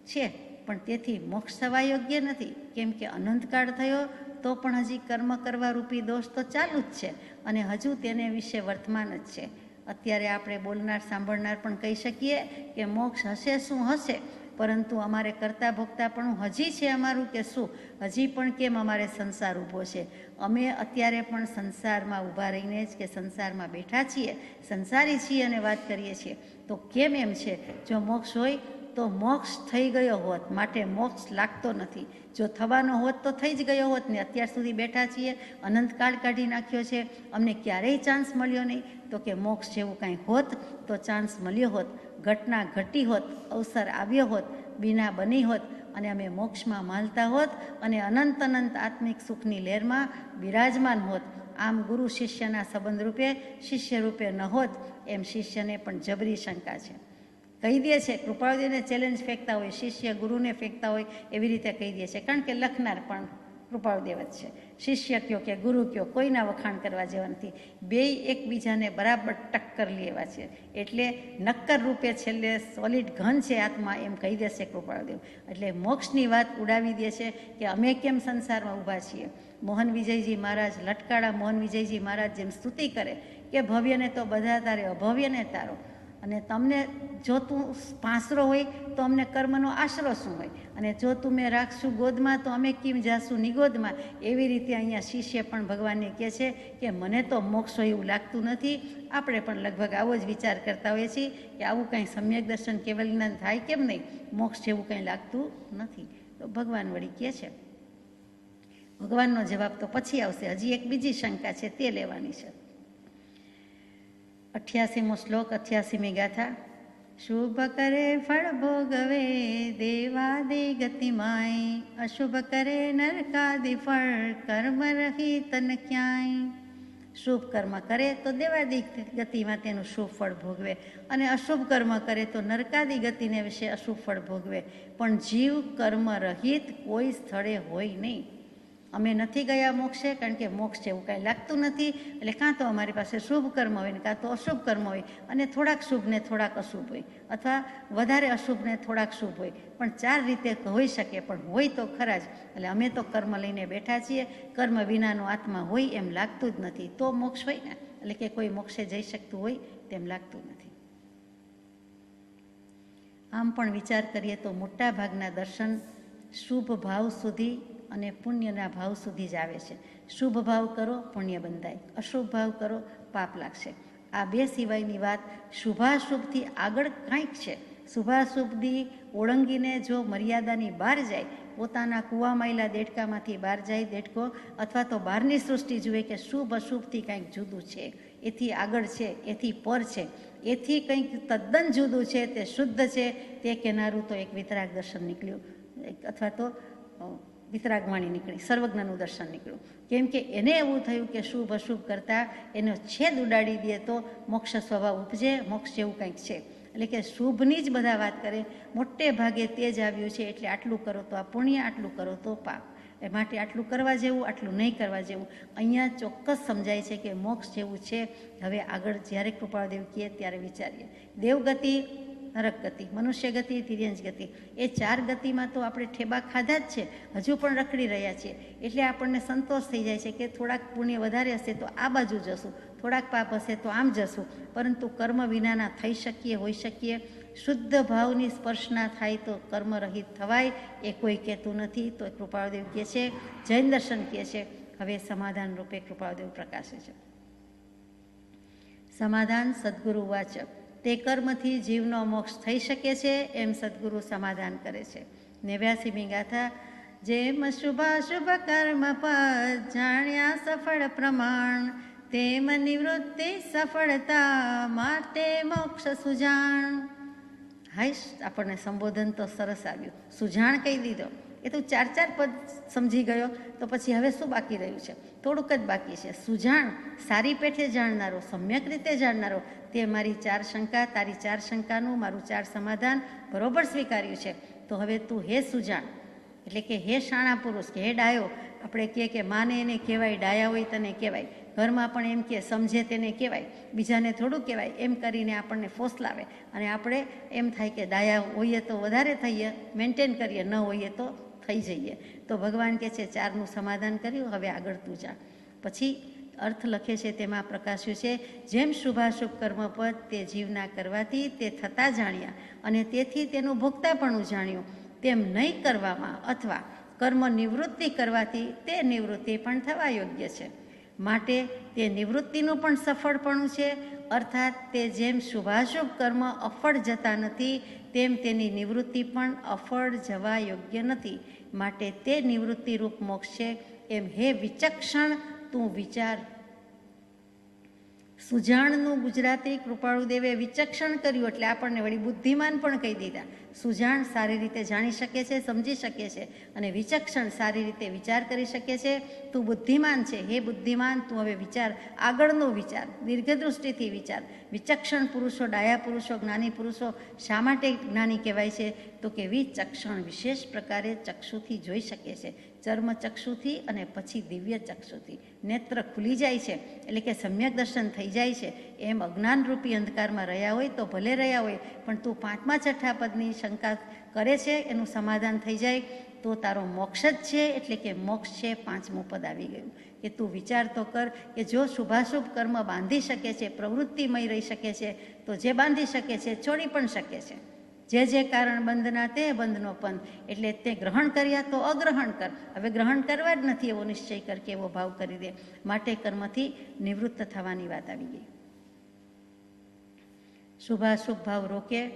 છે, પણ તેથી મોક્ષ થવા યોગ્ય નથી. કેમ કે અનંતકાળ થયો તો પણ હજી કર્મ કરવા રૂપી દોષ તો ચાલુ જ છે અને હજુ તેને વિશે વર્તમાન જ છે. અત્યારે આપણે બોલનાર સાંભળનાર પણ કહી શકીએ કે મોક્ષ હશે શું હશે, પરંતુ અમારે કરતા ભોગતા પણ હજી છે અમારું કે શું, હજી પણ કેમ અમારે સંસાર ઊભો છે. અમે અત્યારે પણ સંસારમાં ઊભા રહીને જ કે સંસારમાં બેઠા છીએ, સંસારી છીએ અને વાત કરીએ છીએ. તો કેમ એમ છે? જો મોક્ષ હોય તો મોક્ષ થઈ ગયો હોત, માટે મોક્ષ લાગતો નથી. જો થવાનો હોત તો થઈ જ ગયો હોત ને. અત્યાર સુધી બેઠા છીએ, અનંતકાળ કાઢી નાખ્યો છે, અમને ક્યારેય ચાન્સ મળ્યો નહીં. તો કે મોક્ષ જેવું કાંઈ હોત તો ચાન્સ મળ્યો હોત, ઘટના ઘટી હોત, અવસર આવ્યો હોત, બીના બની હોત અને અમે મોક્ષમાં માલતા હોત અને અનંત અનંત આત્મિક સુખની લહેરમાં બિરાજમાન હોત. આમ ગુરુ શિષ્યના સંબંધ રૂપે શિષ્ય રૂપે ન હોત, એમ શિષ્યને પણ જબરી શંકા છે. કહી દે છે, કૃપાળુદેવને ચેલેન્જ ફેંકતા હોય, શિષ્ય ગુરુને ફેંકતા હોય એવી રીતે કહી દે છે. કારણ કે લખનાર પણ કૃપાળુદેવ જ છે. શિષ્ય કયો કે ગુરુ કયો, કોઈના વખાણ કરવા જેવા નથી. બેય એકબીજાને બરાબર ટક્કર લેવા છે. એટલે નક્કર રૂપે છેલ્લે સોલિડ ઘન છે આત્મા, એમ કહી દેશે કૃપાળુદેવ. એટલે મોક્ષની વાત ઉડાવી દે છે કે અમે કેમ સંસારમાં ઊભા છીએ. મોહન વિજયજી મહારાજ, લટકાળા મોહન વિજયજી મહારાજ જેમ સ્તુતિ કરે કે ભવ્યને તો બધા તારે, અભવ્યને તારો. અને તમને જો તું પાંસરો હોય તો અમને કર્મનો આશરો શું હોય, અને જો તું મેં રાખશું ગોદમાં તો અમે કેમ જાશું નિગોદમાં. એવી રીતે અહીંયા શિષ્ય પણ ભગવાનને કહે છે કે મને તો મોક્ષ હોય એવું લાગતું નથી. આપણે પણ લગભગ આવો જ વિચાર કરતા હોઈએ છીએ કે આવું કંઈ સમ્યક દર્શન કેવલ જ્ઞાન થાય કેમ નહીં, મોક્ષ જેવું કંઈ લાગતું નથી. તો ભગવાન વળી કહે છે, ભગવાનનો જવાબ તો પછી આવશે. હજી એક બીજી શંકા છે તે લેવાની છે. 88મો શ્લોક, 88મી ગાથા. શુભ કરે ફળ ભોગવે દેવાદિ ગતિમાય, અશુભ કરે નરકાદિ ફળ કર્મ રહી તન ક્યાંય. શુભ કર્મ કરે તો દેવાદિ ગતિમાં તેનું શુભ ફળ ભોગવે, અને અશુભ કર્મ કરે તો નરકાદિ ગતિને વિશે અશુભ ફળ ભોગવે. પણ જીવ કર્મ રહિત કોઈ સ્થળે હોય નહીં. અમે નથી ગયા મોક્ષે, કારણ કે મોક્ષ છે એવું કાંઈ લાગતું નથી. એટલે કાં તો અમારી પાસે શુભ કર્મ હોય ને કાં તો અશુભ કર્મ હોય, અને થોડાક શુભ ને થોડાક અશુભ હોય, અથવા વધારે અશુભ ને થોડાક શુભ હોય. પણ ચાર રીતે હોઈ શકે, પણ હોય તો ખરા જ. એટલે અમે તો કર્મ લઈને બેઠા છીએ, કર્મ વિનાનો આત્મા હોય એમ લાગતું જ નથી. તો મોક્ષ હોય ને, એટલે કે કોઈ મોક્ષે જઈ શકતું હોય તેમ લાગતું નથી. આમ પણ વિચાર કરીએ તો મોટા ભાગના દર્શન શુભ ભાવ સુધી અને પુણ્યના ભાવ સુધી જ આવે છે. શુભ ભાવ કરો પુણ્ય બંધાય, અશુભ ભાવ કરો પાપ લાગશે. આ બે સિવાયની વાત શુભાશુભથી આગળ કાંઈક છે. શુભાશુભથી ઓળંગીને જો મર્યાદાની બહાર જાય, પોતાના કૂવામાયલા દેડકામાંથી બહાર જાય દેડકો, અથવા તો બહારની સૃષ્ટિ જુએ કે શુભ અશુભથી કંઈક જુદું છે, એથી આગળ છે, એથી પર છે, એથી કંઈક તદ્દન જુદું છે, તે શુદ્ધ છે, તે કહેનારું તો એક વિતરાગ દર્શન નીકળ્યું, અથવા તો વિતરાગવાણી નીકળી, સર્વજ્ઞનું દર્શન નીકળ્યું. કેમ કે એને એવું થયું કે શુભ અશુભ કરતાં એનો છેદ ઉડાડી દે તો મોક્ષ સ્વભાવ ઉપજે, મોક્ષ જેવું કંઈક છે. એટલે કે શુભની જ બધા વાત કરે, મોટે ભાગે તે જ આવ્યું છે. એટલે આટલું કરો તો આ પુણ્ય, આટલું કરો તો પાપ. એ માટે આટલું કરવા જેવું, આટલું નહીં કરવા જેવું. અહીંયા ચોક્કસ સમજાય છે કે મોક્ષ જેવું છે. હવે આગળ જ્યારે કૃપાળદેવ કહે ત્યારે વિચારીએ. દેવગતિ, નરક ગતિ, મનુષ્ય ગતિ, તિર્યંજ ગતિ, એ ચાર ગતિમાં તો આપણે ઠેબા ખાધા જ છે, હજુ પણ રખડી રહ્યા છીએ. એટલે આપણને સંતોષ થઈ જાય છે કે થોડાક પુણ્ય વધારે હશે તો આ બાજુ જશું, થોડાક પાપ હશે તો આમ જશું. પરંતુ કર્મ વિનાના થઈ શકીએ, હોઈ શકીએ. શુદ્ધ ભાવની સ્પર્શના થાય તો કર્મ રહિત થવાય, એ કોઈ કહેતું નથી. તો કૃપાળદેવ કહે છે, જૈન દર્શન કહે છે. હવે સમાધાન રૂપે કૃપાળદેવ પ્રકાશે છે. સમાધાન. સદગુરુ વાચક, તે કર્મથી જીવનો મોક્ષ થઈ શકે છે એમ સદગુરુ સમાધાન કરે છે. 89મી ગાથા. જેમ શુભાશુભ કર્મ પદ જાણ્યા સફળ પ્રમાણ, તેમ નિવૃત્તિ સફળતા માટે મોક્ષ સુજાણ. હાઈશ, આપણને સંબોધન તો સરસ આવ્યું, સુજાણ કહી દીધો. એ તું 4 પદ સમજી ગયો તો પછી હવે શું બાકી રહ્યું છે? થોડુંક જ બાકી છે. સુજાણ, સારી પેઠે જાણનારો, સમ્યક રીતે જાણનારો, તે મારી 4 શંકા, તારી 4 શંકાનું મારું 4 સમાધાન બરોબર સ્વીકાર્યું છે. તો હવે તું હે સુજાણ, એટલે કે હે શાણા પુરુષ, કે હે ડાયો, આપણે કહે કે માને એને કહેવાય, ડાયા હોય તને કહેવાય, ઘરમાં પણ એમ કે સમજે તેને કહેવાય, બીજાને થોડું કહેવાય, એમ કરીને આપણને ફોસલાવે અને આપણે એમ થાય કે ડાયા હોઈએ તો વધારે થઈએ, મેન્ટેન કરીએ, ન હોઈએ તો થઈ જઈએ. તો ભગવાન કહે છે 4નું સમાધાન કર્યું, હવે આગળ તું જા. પછી અર્થ લખે છે તેમાં પ્રકાશ્યું છે, જેમ શુભાશુભ કર્મપદ તે જીવના કરવાથી તે થતા જાણ્યા અને તેથી તેનું ભોગતાપણું જાણ્યું, તેમ નહીં કરવામાં અથવા કર્મ નિવૃત્તિ કરવાથી તે નિવૃત્તિ પણ થવા યોગ્ય છે. માટે તે નિવૃત્તિનું પણ સફળપણું છે, અર્થાત તે જેમ શુભાશુભ કર્મ અફળ જતા નથી તેમ તેની નિવૃત્તિ પણ અફળ જવા યોગ્ય નથી. માટે તે નિવૃત્તિરૂપ મોક્ષ છે. એમ હે વિચક્ષણ તું વિચાર. સુજાણનું ગુજરાતી કૃપાળુદેવે વિચક્ષણ કર્યું એટલે આપણને વળી બુદ્ધિમાન પણ કહી દીધા. સુજાણ સારી રીતે જાણી શકે છે, સમજી શકે છે, અને વિચક્ષણ સારી રીતે વિચાર કરી શકે છે. તું બુદ્ધિમાન છે, હે બુદ્ધિમાન, તું હવે વિચાર, આગળનો વિચાર, દીર્ઘદૃષ્ટિથી વિચાર. વિચક્ષણ પુરુષો, ડાયા પુરુષો, જ્ઞાની પુરુષો શા માટે જ્ઞાની કહેવાય છે? તો કે વિચક્ષણ વિશેષ પ્રકારે ચક્ષુથી જોઈ શકે છે, ચર્મ ચક્ષુથી અને પછી દિવ્ય ચક્ષુથી. નેત્ર ખુલી જાય છે એટલે કે સમ્યક દર્શન થઈ જાય છે. એમ અજ્ઞાનરૂપી અંધકારમાં રહ્યા હોય તો ભલે રહ્યા હોય, પણ તું 5મા 6ઠા પદની શંકા કરે છે એનું સમાધાન થઈ જાય તો તારો મોક્ષ જ છે. એટલે કે મોક્ષ છે 5મું પદ આવી ગયું. કે તું વિચાર તો કર કે જો શુભાશુભ કર્મ બાંધી શકે છે, પ્રવૃત્તિમય રહી શકે છે, તો જે બાંધી શકે છે છોડી પણ શકે છે. જે કારણ બંધના તે બંધનો પંથ. એટલે તે ગ્રહણ કર્યા તો અગ્રહણ કર. હવે ગ્રહણ કરવા જ નથી એવો નિશ્ચય કર કે એવો ભાવ કરી દે. માટે કર્મથી નિવૃત્ત થવાની વાત આવી ગઈ. શુભાશુભ ભાવ રોકે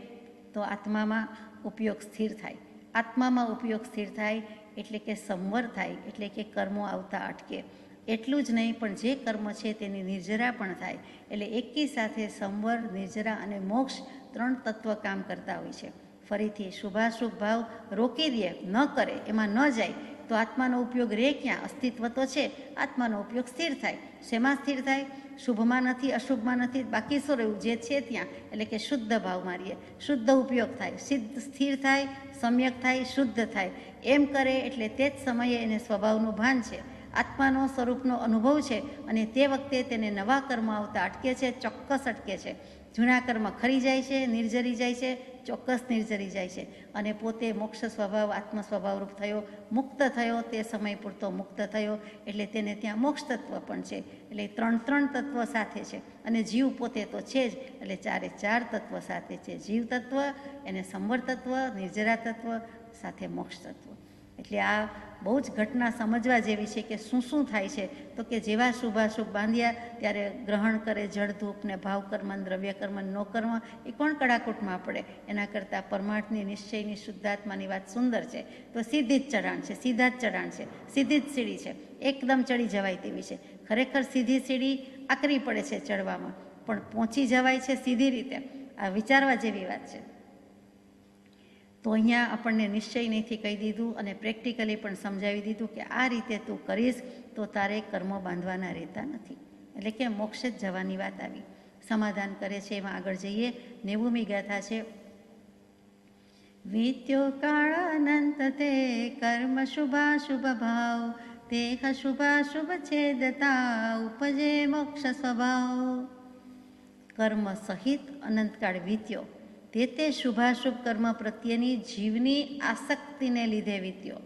તો આત્મામાં ઉપયોગ સ્થિર થાય. આત્મામાં ઉપયોગ સ્થિર થાય એટલે કે સંવર થાય, એટલે કે કર્મો આવતા અટકે. એટલું જ નહીં પણ જે કર્મ છે તેની નિર્જરા પણ થાય. એટલે એકી સાથે સંવર, નિર્જરા અને મોક્ષ 3 તત્વ કામ કરતા હોય છે. ફરીથી શુભાશુભ ભાવ રોકી દે, ન કરે, એમાં ન જાય તો આત્માનો ઉપયોગ રહે ક્યાં? અસ્તિત્વ તો છે, આત્માનો ઉપયોગ સ્થિર થાય. શેમાં સ્થિર થાય? શુભમાં નથી, અશુભમાં નથી, બાકી શું રહ્યું? જે છે ત્યાં. એટલે કે શુદ્ધ ભાવ મારીએ, શુદ્ધ ઉપયોગ થાય, સિદ્ધ સ્થિર થાય, સમ્યક થાય, શુદ્ધ થાય. એમ કરે એટલે તે જ સમયે એને સ્વભાવનું ભાન છે, આત્માનો સ્વરૂપનો અનુભવ છે, અને તે વખતે તેને નવા કર્મ આવતા અટકે છે, ચોક્કસ અટકે છે. જૂના કર્મ ખરી જાય છે, નિર્જરી જાય છે, ચોક્કસ નિર્જરી જાય છે, અને પોતે મોક્ષ સ્વભાવ, આત્મ સ્વભાવરૂપ થયો, મુક્ત થયો, તે સમય પૂરતો મુક્ત થયો. એટલે તેને ત્યાં મોક્ષ તત્વ પણ છે. એટલે 3 તત્વ સાથે છે, અને જીવ પોતે તો છે જ. એટલે 4 તત્વ સાથે છે. જીવ તત્વ, એને સંવર તત્વ, નિર્જરા તત્વ સાથે મોક્ષ તત્વ. એટલે આ બહુ જ ઘટના સમજવા જેવી છે કે શું થાય છે. તો કે જેવા શુભાશુભ બાંધ્યા ત્યારે ગ્રહણ કરે, જળધૂપ ને ભાવકર્મ, દ્રવ્યકર્મ, નો કર્મ, એ કોણ કડાકૂટમાં પડે? એના કરતાં પરમાર્થની નિશ્ચયની શુદ્ધાત્માની વાત સુંદર છે. તો સીધી જ ચઢાણ છે, સીધા જ ચઢાણ છે, સીધી જ સીડી છે, એકદમ ચડી જવાય તેવી છે. ખરેખર સીધી સીડી આકરી પડે છે ચડવામાં, પણ પહોંચી જવાય છે સીધી રીતે. આ વિચારવા જેવી વાત છે. તો અહીંયા આપણને નિશ્ચય નહીંથી કહી દીધું અને પ્રેક્ટિકલી પણ સમજાવી દીધું કે આ રીતે તું કરીશ તો તારે કર્મો બાંધવાના રહેતા નથી. એટલે કે મોક્ષ જ જવાની વાત આવી. સમાધાન કરે છે એમાં આગળ જઈએ. 90મી ગાથા છે. વિત્યો કાળાનંત તે કર્મ શુભાશુભ ભાવ, તેહ શુભાશુભ છેદતા ઉપજે મોક્ષ સ્વભાવ. કર્મ સહિત અનંતકાળ વીત્યો, તે શુભાશુભ કર્મ પ્રત્યેની જીવની આસક્તિને લીધે વીત્યો.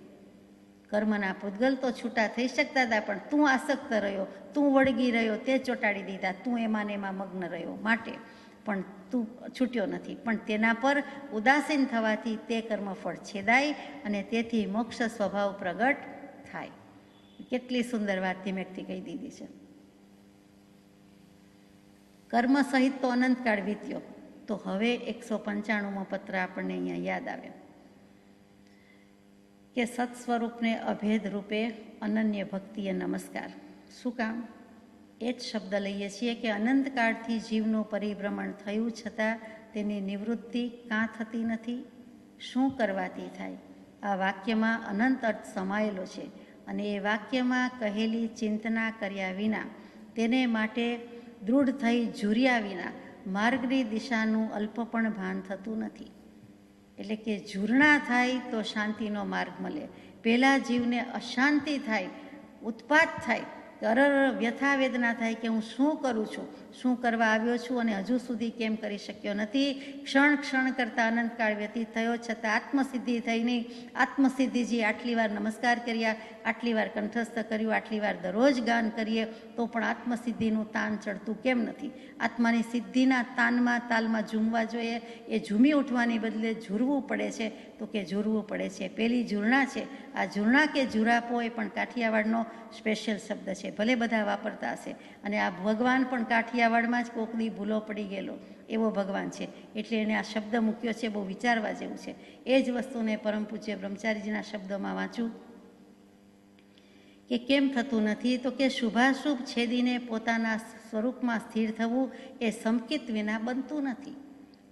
કર્મના પૂતગલ તો છૂટા થઈ શકતા હતા, પણ તું આસક્ત રહ્યો, તું વળગી રહ્યો, તે ચોંટાડી દીધા, તું એમાં ને એમાં મગ્ન રહ્યો, માટે પણ તું છૂટ્યો નથી. પણ તેના પર ઉદાસીન થવાથી તે કર્મફળ છેદાય અને તેથી મોક્ષ સ્વભાવ પ્રગટ થાય. કેટલી સુંદર વાત ધીમેકથી કહી દીધી છે. કર્મ સહિત તો અનંતકાળ વીત્યો. તો હવે 195મો પત્ર આપણને અહીંયા યાદ આવે કે સત્સ્વરૂપને અભેદ રૂપે અનન્ય ભક્તિએ નમસ્કાર. શું કામ? એ જ શબ્દ લઈએ છીએ કે અનંતકાળથી જીવનું પરિભ્રમણ થયું છતાં તેની નિવૃત્તિ કાં થતી નથી? શું કરવાથી થાય? આ વાક્યમાં અનંત અર્થ સમાયેલો છે અને એ વાક્યમાં કહેલી ચિંતના કર્યા વિના, તેને માટે દૃઢ થઈ ઝૂર્યા વિના માર્ગની દિશાનું અલ્પ પણ ભાન થતું નથી. એટલે કે ઝૂરણા થાય તો શાંતિનો માર્ગ મળે. પહેલાં જીવને અશાંતિ થાય, ઉત્પાત થાય, અરર વ્યથા વેદના થાય કે હું શું કરું છું, શું કરવા આવ્યો છું અને હજુ સુધી કેમ કરી શક્યો નથી. ક્ષણ ક્ષણ કરતાં અનંતકાળ વ્યતીત થયો છતાં આત્મસિદ્ધિ થઈ નહીં. આત્મસિદ્ધિજી આટલી વાર નમસ્કાર કર્યા, આટલી વાર કંઠસ્થ કર્યું, આટલી વાર દરરોજ ગાન કરીએ તો પણ આત્મસિદ્ધિનું તાન ચડતું કેમ નથી? આત્માની સિદ્ધિના તાનમાં તાલમાં ઝૂમવા જોઈએ. એ ઝૂમી ઉઠવાની બદલે ઝૂરવું પડે છે. તો કે ઝૂરવું પડે છે. પેલી ઝૂરણા છે. આ ઝૂરણા કે ઝૂરાપો એ પણ કાઠિયાવાડનો સ્પેશિયલ શબ્દ છે. ભલે બધા વાપરતા હશે. અને આ ભગવાન પણ કાઠિયાવાડમાં જ કોકની ભૂલો પડી ગયેલો એવો ભગવાન છે. એટલે એને આ શબ્દ મૂક્યો છે. બહુ વિચારવા જેવું છે. એ જ વસ્તુને પરમ પૂજ્ય બ્રહ્મચારીજીના શબ્દોમાં વાંચું કે કેમ થતું નથી? તો કે શુભાશુભ છેદીને પોતાના સ્વરૂપમાં સ્થિર થવું એ સંકિત વિના બનતું નથી.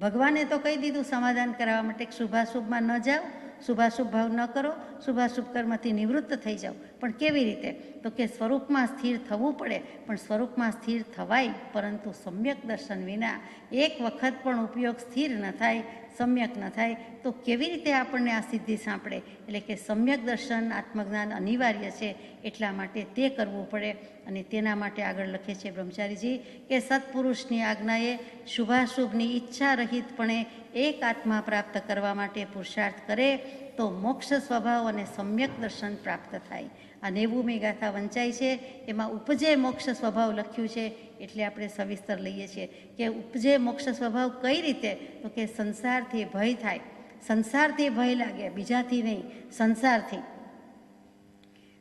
ભગવાને તો કહી દીધું સમાધાન કરાવવા માટે કે શુભાશુભમાં ન જાઓ, શુભાશુભ ભાવ ન કરો, શુભાશુભ કર્મથી નિવૃત્ત થઈ જાઓ. પણ કેવી રીતે? તો કે સ્વરૂપમાં સ્થિર થવું પડે. પણ સ્વરૂપમાં સ્થિર થવાય, પરંતુ સમ્યક દર્શન વિના એક વખત પણ ઉપયોગ સ્થિર ન થાય, સમ્યક ન થાય તો કેવી રીતે આપણને આ સિદ્ધિ સાંપડે? એટલે કે સમ્યક દર્શન આત્મજ્ઞાન અનિવાર્ય છે. એટલા માટે તે કરવું પડે. અને તેના માટે આગળ લખે છે બ્રહ્મચારીજી કે સત્પુરુષની આજ્ઞાએ શુભાશુભની ઈચ્છા રહિતપણે એક આત્મા પ્રાપ્ત કરવા માટે પુરુષાર્થ કરે તો મોક્ષ સ્વભાવ અને સમ્યક દર્શન પ્રાપ્ત થાય. આ 90મી ગાથા વંચાઈ છે. એમાં ઉપજે મોક્ષ સ્વભાવ લખ્યું છે. એટલે આપણે સવિસ્તર લઈએ છીએ કે ઉપજે મોક્ષ સ્વભાવ કઈ રીતે? તો કે સંસારથી ભય થાય. સંસારથી ભય લાગે, બીજાથી નહીં, સંસારથી.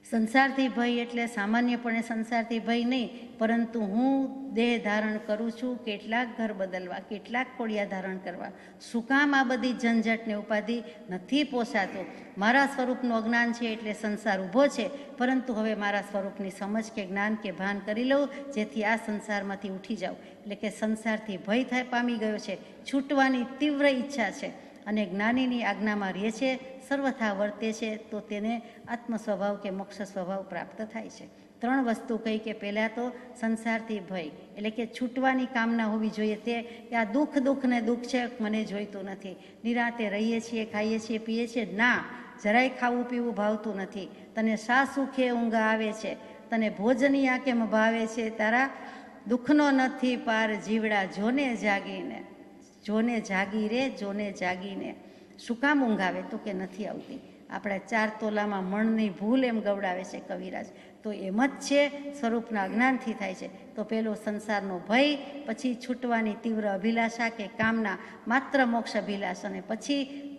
સંસારથી ભય એટલે સામાન્યપણે સંસારથી ભય નહીં, પરંતુ હું દેહ ધારણ કરું છું કેટલાક ઘર બદલવા, કેટલાક કોળિયા ધારણ કરવા. શું કામ આ બધી ઝંઝટ ને ઉપાધિ? નથી પોસાતો. મારા સ્વરૂપનું અજ્ઞાન છે એટલે સંસાર ઊભો છે, પરંતુ હવે મારા સ્વરૂપની સમજ કે જ્ઞાન કે ભાન કરી લઉં જેથી આ સંસારમાંથી ઉઠી જાઉં. એટલે કે સંસારથી ભય થાય પામી ગયો છે, છૂટવાની તીવ્ર ઈચ્છા છે અને જ્ઞાનીની આજ્ઞામાં રહે છે, સર્વથા વર્તે છે, તો તેને આત્મ સ્વભાવ કે મોક્ષ સ્વભાવ પ્રાપ્ત થાય છે. 3 વસ્તુ કહી કે પહેલાં તો સંસારથી ભય એટલે કે છૂટવાની કામના હોવી જોઈએ. તે આ દુઃખ ને દુઃખ છે, મને જોઈતું નથી. નિરાંતે રહીએ છીએ, ખાઈએ છીએ, પીએ છીએ, ના જરાય ખાવું પીવું ભાવતું નથી. તને શા સુખે ઊંઘ આવે છે, તને ભોજની આ કેમ ભાવે છે, તારા દુઃખનો નથી પાર જીવડા જોને જાગીને. જોને જાગી રે, જોને જાગીને. શું કામ ઊંઘ આવે? તો કે નથી આવતી. આપણા 4 તોલામાં મણની ભૂલ એમ ગવડાવે છે કવિરાજ. તો એમ જ છે, સ્વરૂપના અજ્ઞાનથી થાય છે. તો પેલો સંસારનો ભય, પછી છૂટવાની તીવ્ર અભિલાષા કે કામના, માત્ર મોક્ષ અભિલાષા, અને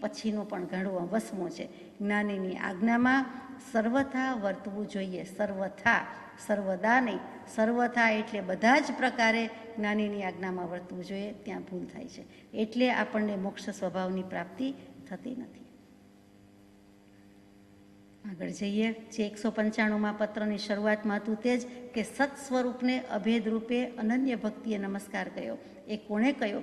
પછીનું પણ ઘણું વસમું છે. જ્ઞાનીની આજ્ઞામાં સર્વથા વર્તવું જોઈએ. સર્વથા, સર્વદા નહીં. સર્વથા એટલે બધા જ પ્રકારે જ્ઞાનીની આજ્ઞામાં વર્તવું જોઈએ. ત્યાં ભૂલ થાય છે. એટલે આપણને મોક્ષ સ્વભાવની પ્રાપ્તિ થતી નથી. આગળ જઈએ. જે 195માં પત્રની શરૂઆતમાં હતું તે જ કે સત સ્વરૂપને અભેદ રૂપે અનન્ય ભક્તિએ નમસ્કાર કર્યો. એ કોણે કહ્યો?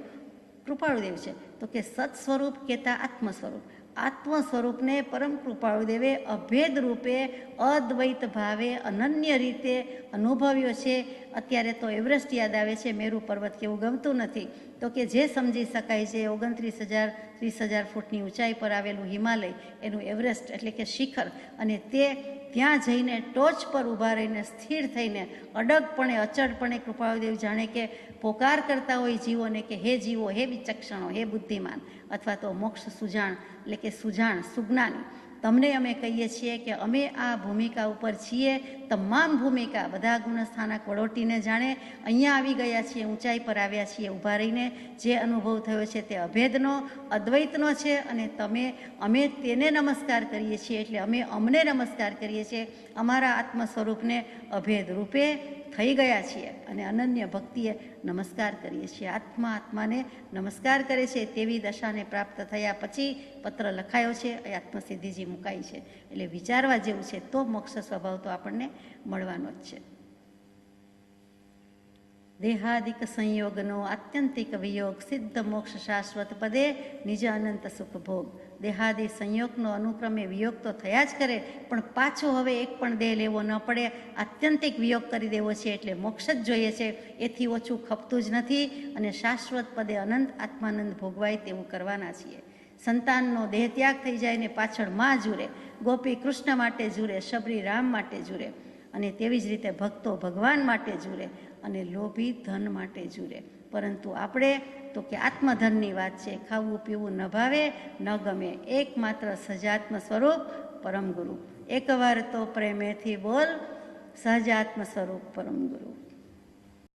કૃપાળુદેવ છે. તો કે સત સ્વરૂપ કહેતા આત્મ સ્વરૂપ. આત્મ સ્વરૂપને પરમ કૃપાળુદેવે અભેદ રૂપે અદ્વૈત ભાવે અનન્ય રીતે અનુભવ્યો છે. અત્યારે તો એવરેસ્ટ યાદ આવે છે. મેરુ પર્વત કેવું ગમતું નથી. તો કે જે સમજી શકાય છે 29,000-30,000 ફૂટની ઊંચાઈ પર આવેલું હિમાલય, એનું એવરેસ્ટ એટલે કે શિખર, અને તે ત્યાં જઈને ટોચ પર ઊભા રહીને સ્થિર થઈને અડગપણે અચળપણે કૃપાળુદેવ જાણે કે પોકાર કરતા હોય જીવોને કે હે જીવો, હે વિચક્ષણો, હે બુદ્ધિમાન, અથવા તો મોક્ષ સુજાણ એટલે કે સુજાણ, સુજ્ઞાની, તમને અમે કહીએ છીએ કે અમે આ ભૂમિકા ઉપર છીએ. તમામ ભૂમિકા બધા ગુણસ્થાનક વડોટીને જાણે અહીંયા આવી ગયા છીએ, ઊંચાઈ પર આવ્યા છીએ. ઊભા રહીને જે અનુભવ થયો છે તે અભેદનો, અદ્વૈતનો છે. અને અમે તેને નમસ્કાર કરીએ છીએ. એટલે અમે અમને નમસ્કાર કરીએ છીએ. અમારા આત્મ સ્વરૂપને અભેદ રૂપે થઈ ગયા છીએ અને અનન્ય ભક્તિએ નમસ્કાર કરીએ છીએ. આત્માને નમસ્કાર કરે છે. તેવી દશાને પ્રાપ્ત થયા પછી પત્ર લખાયો છે, એ આત્મસિદ્ધિજી મુકાઈ છે. એટલે વિચારવા જેવું છે. તો મોક્ષ સ્વભાવ તો આપણને મળવાનો જ છે. દેહાદિક સંયોગનો આત્યંતિક વિયોગ સિદ્ધ મોક્ષ શાશ્વત પદે નિજ અનંત સુખ ભોગ. દેહાદિ સંયોગનો અનુક્રમે વિયોગ તો થયા જ કરે, પણ પાછો હવે એક પણ દેહ લેવો ન પડે, આત્યંતિક વિયોગ કરી દેવો છે એટલે મોક્ષ જ જોઈએ છે. એથી ઓછું ખપતું જ નથી અને શાશ્વત પદે અનંત આત્માનંદ ભોગવાય તેવું કરવાના છીએ. સંતાનનો દેહ ત્યાગ થઈ જાય ને પાછળ માં જુરે, ગોપી કૃષ્ણ માટે જુરે, શબરી રામ માટે જુરે, અને તેવી જ રીતે ભક્તો ભગવાન માટે જુરે અને લોભી ધન માટે જુરે. પરંતુ આપણે તો કે આત્મધનની વાત છે. ખાવું પીવું ન ભાવે ન ગમે, એકમાત્ર સજાત્મ સ્વરૂપ પરમ ગુરુ. એકવાર તો પ્રેમેથી બોલ, સહજાત્મ સ્વરૂપ પરમ ગુરુ.